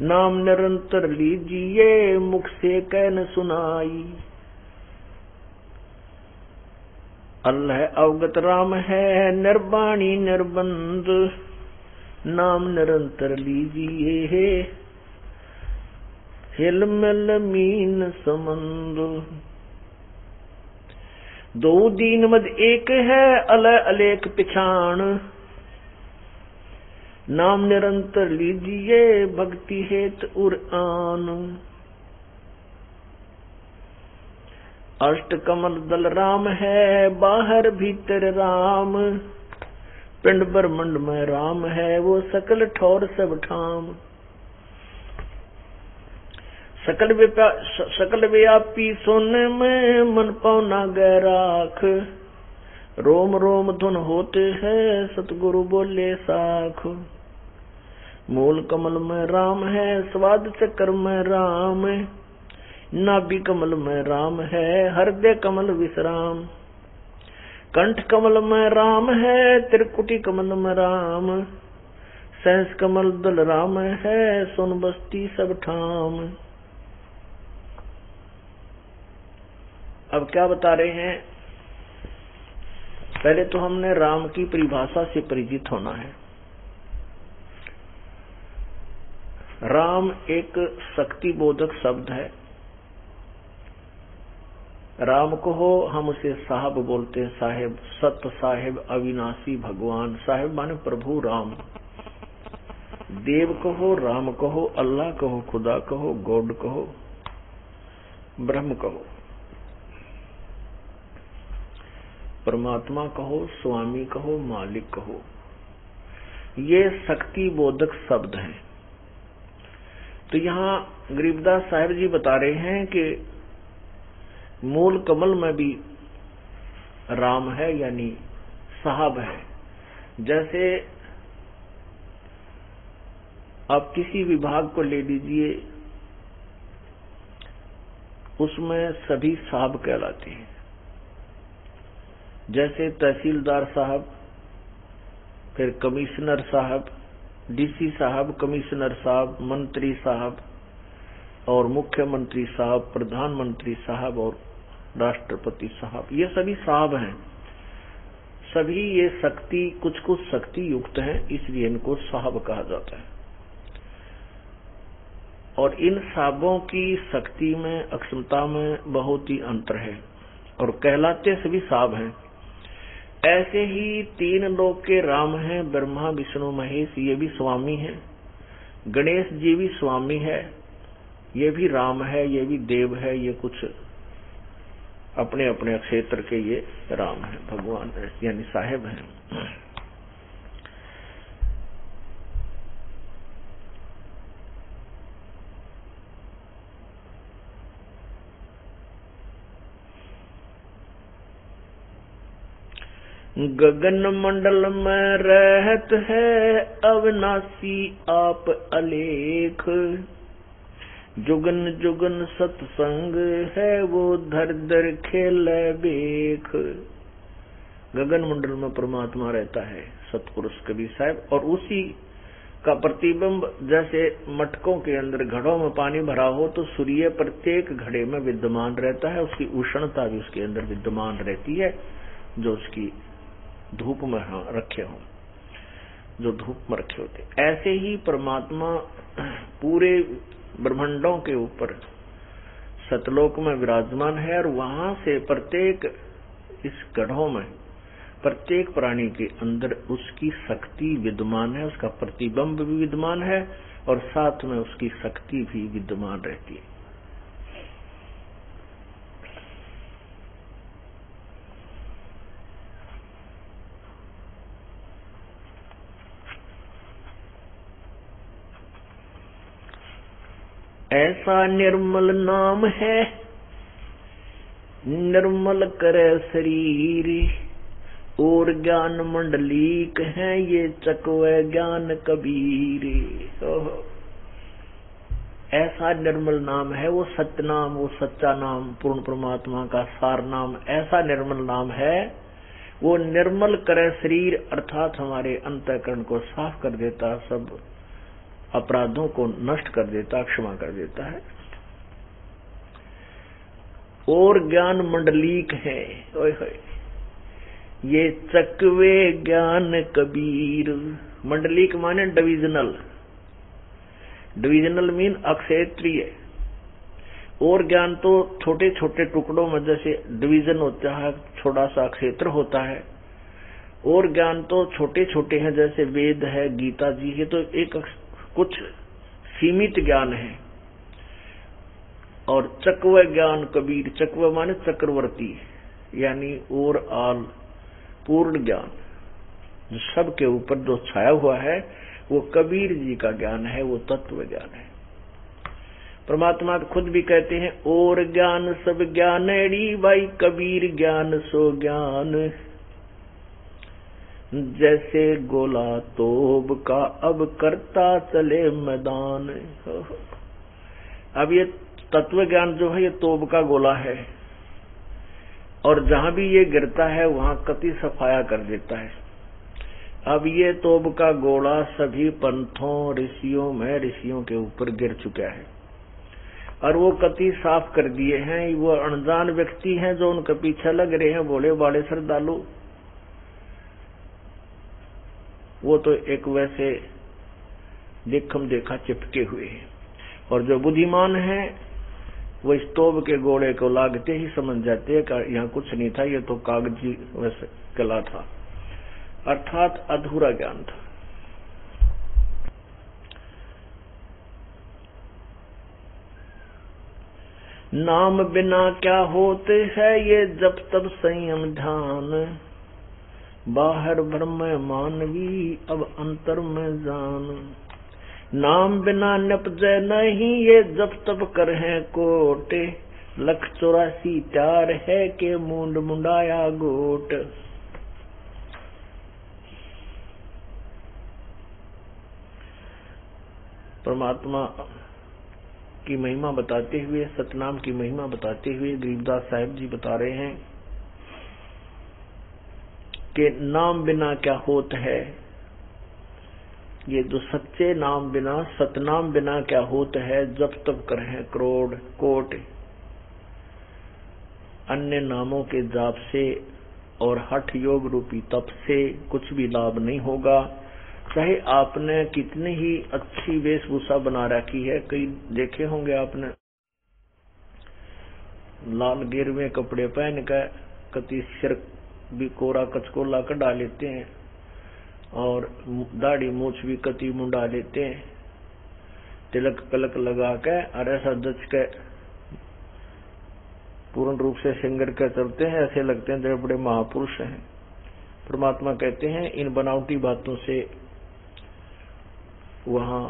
नाम निरंतर लीजिए मुख से कह न सुनाई। अल्लाह अवगत राम है निर्वाणी निर्बंध, नाम निरंतर लीजिए हिल मिल मीन संबंध। दो दीन मद एक है अलग अलेख पिछाण, नाम निरंतर लीजिए भक्ति हेत उर आन। अष्ट कमल दल राम है बाहर भीतर राम, पिंड ब्रह्मंड में राम है वो सकल ठौर सब ठाम। सकल व्यापी सोने में मन पौना गैराख, रोम रोम धुन होते हैं सतगुरु बोले साख। मूल कमल में राम है स्वाद चक्र में राम, नाभि कमल में राम है हृदय कमल विश्राम। कंठ कमल में राम है त्रिकुटी कमल में राम, सहस कमल दल राम है सुन बस्ती सब ठाम। अब क्या बता रहे हैं? पहले तो हमने राम की परिभाषा से परिचित होना है। राम एक शक्ति बोधक शब्द है। राम को हो हम उसे साहब बोलते हैं, साहेब, सत्य साहेब, अविनाशी भगवान। साहेब माने प्रभु राम। देव कहो, राम कहो, अल्लाह कहो, खुदा कहो, गॉड कहो, ब्रह्म कहो, परमात्मा कहो, स्वामी कहो, मालिक कहो, ये शक्ति बोधक शब्द हैं। तो यहाँ गरीबदास साहिब जी बता रहे हैं कि मूल कमल में भी राम है, यानी साहब है। जैसे आप किसी विभाग को ले लीजिए, उसमें सभी साहब कहलाते हैं। जैसे तहसीलदार साहब, फिर कमिश्नर साहब, डीसी साहब, कमिश्नर साहब, मंत्री साहब और मुख्यमंत्री साहब, प्रधानमंत्री साहब और राष्ट्रपति साहब, ये सभी साहब हैं। सभी ये शक्ति कुछ कुछ शक्ति युक्त हैं, इसलिए इनको साहब कहा जाता है। और इन साहबों की शक्ति में, अक्षमता में बहुत ही अंतर है और कहलाते सभी साहब हैं। ऐसे ही तीन लोक के राम हैं, ब्रह्मा विष्णु महेश, ये भी स्वामी हैं। गणेश जी भी स्वामी है, ये भी राम है, ये भी देव है। ये कुछ अपने अपने क्षेत्र के ये राम है, भगवान है, यानी साहेब हैं। गगन मंडल में रहत है अविनाशी आप अलेख, जुगन जुगन सत्संग है वो धर धर खेल बेख। गगन मंडल में परमात्मा रहता है सतपुरुष कबीर साहब, और उसी का प्रतिबिंब जैसे मटकों के अंदर घड़ों में पानी भरा हो तो सूर्य प्रत्येक घड़े में विद्यमान रहता है, उसकी उष्णता भी उसके अंदर विद्यमान रहती है जो उसकी धूप में रखे हों, जो धूप में रखे होते। ऐसे ही परमात्मा पूरे ब्रह्मांडों के ऊपर सतलोक में विराजमान है, और वहां से प्रत्येक इस गढ़ों में प्रत्येक प्राणी के अंदर उसकी शक्ति विद्यमान है, उसका प्रतिबिंब भी विद्यमान है और साथ में उसकी शक्ति भी विद्यमान रहती है। ऐसा निर्मल नाम है निर्मल करे शरीर, और ज्ञान मंडलीक है ये चकवे ज्ञान कबीर। ऐसा निर्मल नाम है वो सत्य नाम, वो सच्चा नाम, पूर्ण परमात्मा का सार नाम। ऐसा निर्मल नाम है वो निर्मल करे शरीर, अर्थात हमारे अंतःकरण को साफ कर देता, सब अपराधों को नष्ट कर देता, क्षमा कर देता है। और ज्ञान मंडलीक है, ओए होए, ये चकवे ज्ञान कबीर। मंडलीक माने डिविजनल, डिविजनल मीन अक्षेत्रीय। और ज्ञान तो छोटे छोटे टुकड़ों में जैसे डिवीजन होता है, छोटा सा क्षेत्र होता है। और ज्ञान तो छोटे छोटे हैं, जैसे वेद है, गीता जी है, तो एक कुछ सीमित ज्ञान है। और चकवे ज्ञान कबीर, चकवे माने चक्रवर्ती, यानी और आल पूर्ण ज्ञान, जो सबके ऊपर जो छाया हुआ है वो कबीर जी का ज्ञान है, वो तत्व ज्ञान है। परमात्मा खुद भी कहते हैं, और ज्ञान सब ज्ञान एड़ी भाई, कबीर ज्ञान सो ज्ञान। जैसे गोला तोब का अब करता चले मैदान। अब ये तत्व ज्ञान जो है ये तोब का गोला है, और जहां भी ये गिरता है वहां कति सफाया कर देता है। अब ये तोब का गोला सभी पंथों ऋषियों में ऋषियों के ऊपर गिर चुका है, और वो कति साफ कर दिए हैं। वो अनजान व्यक्ति हैं जो उनके पीछे लग रहे हैं, भोले भाले श्रद्धालु, वो तो एक वैसे देखम देखा चिपके हुए हैं। और जो बुद्धिमान है वो इस तोब के गोले को लागते ही समझ जाते हैं कि यहाँ कुछ नहीं था, ये तो कागजी वैसे कला था, अर्थात अधूरा ज्ञान था। नाम बिना क्या होते है ये जब तब संयम ध्यान, बाहर ब्रह्म मानवी अब अंतर में जान। नाम बिना नपजे नहीं ये जब तब कर है कोटे, 184 त्यार है के मुंड मुंडाया गोट। परमात्मा की महिमा बताते हुए, सतनाम की महिमा बताते हुए गरीबदास साहिब जी बता रहे हैं कि नाम बिना क्या होत है। ये जो सच्चे नाम बिना, सतनाम बिना क्या होत है, जब तब कर है करोड़ कोट। अन्य नामों के जाप से और हठ योग रूपी तप से कुछ भी लाभ नहीं होगा। चाहे आपने कितनी ही अच्छी वेशभूषा बना रखी है, कई देखे होंगे आपने लाल गिरवे कपड़े पहन कर कति सिर भी कोरा कचकोला कर डाल लेते हैं, और दाढ़ी मूछ भी कति मुंडा लेते हैं, तिलक कलक लगा के और ऐसा दच के पूर्ण रूप से सिंगर के चलते हैं, ऐसे लगते हैं जैसे बड़े महापुरुष हैं। परमात्मा कहते हैं इन बनावटी बातों से वहां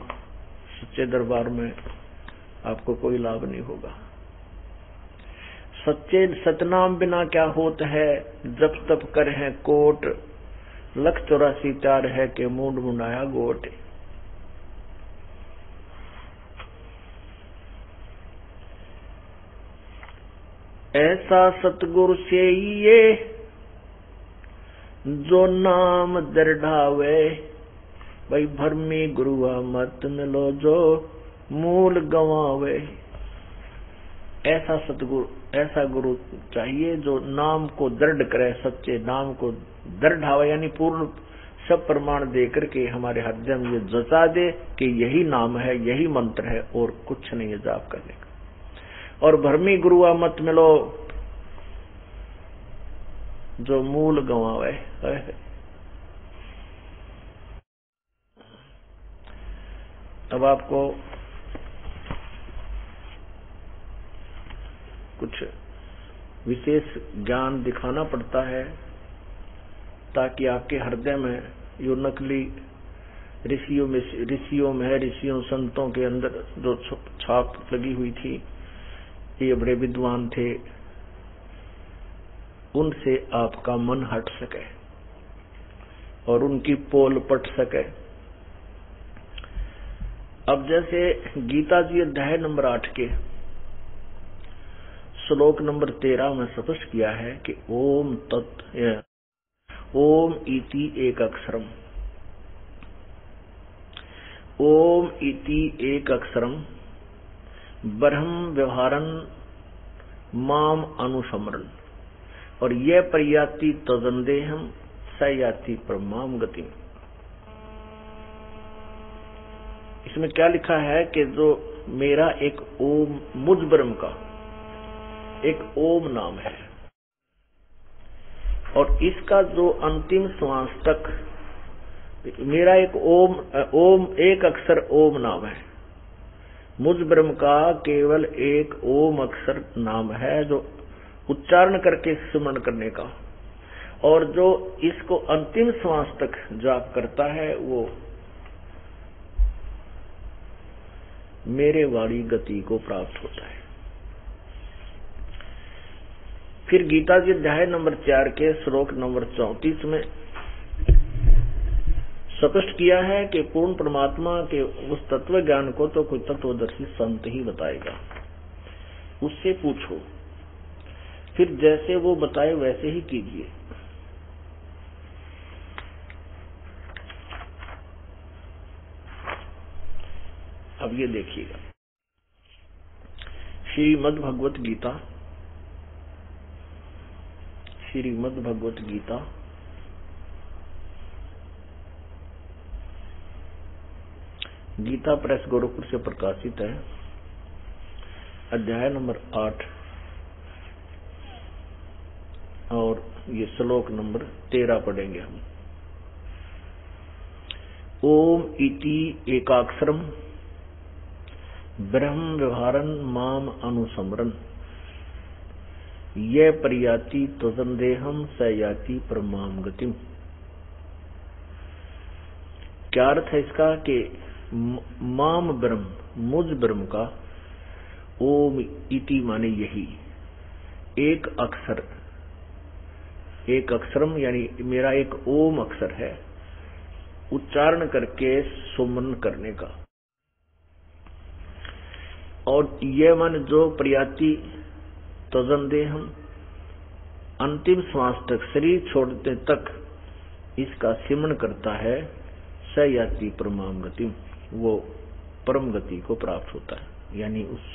सच्चे दरबार में आपको कोई लाभ नहीं होगा। सच्चे सतनाम बिना क्या होता है, जब तब कर है कोट, 184 त्यार है के मुंड मुंडाया गोट। ऐसा सतगुरु से ये जो नाम दृढ़ावे, भाई भरमी गुरुआ मत मिलो जो मूल गंवावे। ऐसा सतगुरु, ऐसा गुरु चाहिए जो नाम को दृढ़ करे, सच्चे नाम को दृढ़ावे, यानी पूर्ण सब प्रमाण दे करके हमारे हृदय में ये जचा दे कि यही नाम है, यही मंत्र है और कुछ नहीं है जाप करने का। और भरमी गुरुआ मत मिलो जो मूल गंवावे। अब आपको कुछ विशेष ज्ञान दिखाना पड़ता है ताकि आपके हृदय में यो नकली ऋषियों संतों के अंदर जो छाप लगी हुई थी, ये बड़े विद्वान थे, उनसे आपका मन हट सके और उनकी पोल पट सके। अब जैसे गीता जी अध्याय नंबर 8 के श्लोक नंबर 13 में स्पष्ट किया है कि ओम तत्, ओम इति एक अक्षरम, ओम इति एक अक्षरम ब्रह्म व्यवहारन माम अनुसमरन, और यह प्रयाति तजंदेहम सयाति परमाम गति। इसमें क्या लिखा है कि जो मेरा एक ओम, मुझ ब्रह्म का एक ओम नाम है, और इसका जो अंतिम श्वास तक मेरा एक ओम एक अक्षर ओम नाम है। मुझ ब्रह्म का केवल एक ओम अक्षर नाम है जो उच्चारण करके स्मरण करने का, और जो इसको अंतिम श्वास तक जाप करता है वो मेरे वाली गति को प्राप्त होता है। फिर गीता जी अध्याय नंबर 4 के श्लोक नंबर 34 में स्पष्ट किया है कि पूर्ण परमात्मा के उस तत्व ज्ञान को तो कोई तत्वदर्शी संत ही बताएगा, उससे पूछो, फिर जैसे वो बताए वैसे ही कीजिए। अब ये देखिएगा, श्रीमद् भगवत गीता, श्रीमद् भगवत गीता गीता प्रेस गोरखपुर से प्रकाशित है, अध्याय नंबर 8 और ये श्लोक नंबर 13 पढ़ेंगे हम। ओम इति एकाक्षरम ब्रह्म व्यवहारन माम अनुसमरन, ये प्रयाति त्वजंदेहम सयाति परमाम गतिम। क्या अर्थ है इसका कि माम ब्रह्म, मुझ ब्रह्म का, ओम इति माने यही, एक अक्षर, एक अक्षरम यानी मेरा एक ओम अक्षर है, उच्चारण करके सुमन करने का, और यह मन जो प्रयाति तजंदेहम अंतिम श्वास तक, शरीर छोड़ने तक इसका सिमरण करता है, सयाति परमाम गति, वो परम गति को प्राप्त होता है। यानी उस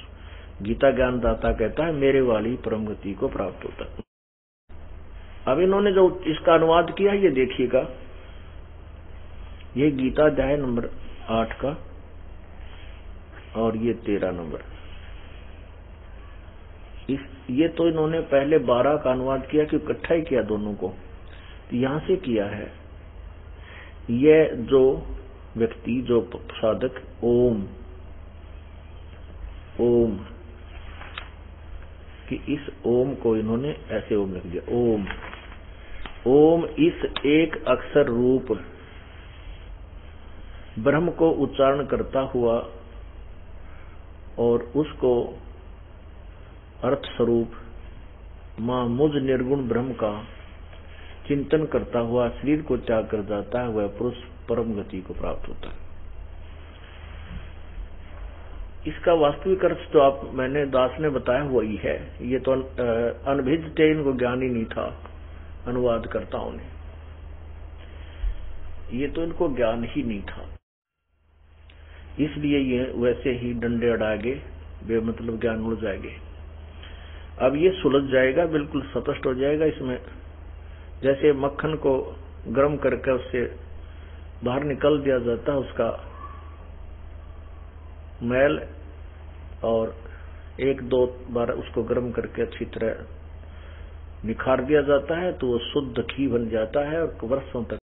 गीता ज्ञानदाता कहता है मेरे वाली परम गति को प्राप्त होता है। अब इन्होंने जो इसका अनुवाद किया ये देखिएगा, ये गीता अध्याय नंबर 8 का और ये 13 नंबर, ये तो इन्होंने पहले 12 का अनुवाद किया कि इकट्ठा ही किया दोनों को, तो यहां से किया है। ये जो व्यक्ति, जो साधक ओम ओम कि इस ओम को इन्होंने ऐसे ओम लिख दिया, ओम ओम इस एक अक्षर रूप ब्रह्म को उच्चारण करता हुआ और उसको अर्थ स्वरूप मां मुझ निर्गुण ब्रह्म का चिंतन करता हुआ शरीर को त्याग कर जाता है, वह पुरुष परम गति को प्राप्त होता है। इसका वास्तविक अर्थ तो आप मैंने दास ने बताया वही है। ये तो अनभिज्ञ थे, इनको ज्ञान ही नहीं था अनुवादकर्ताओं ने, ये तो इनको ज्ञान ही नहीं था, इसलिए ये वैसे ही डंडे अड़ाएंगे, बेमतलब ज्ञान उड़ जाएंगे। अब ये सुलझ जाएगा, बिल्कुल स्पष्ट हो जाएगा। इसमें जैसे मक्खन को गर्म करके उससे बाहर निकल दिया जाता है उसका मैल, और एक दो बार उसको गर्म करके अच्छी तरह निखार दिया जाता है तो वो शुद्ध घी बन जाता है और वर्षों तक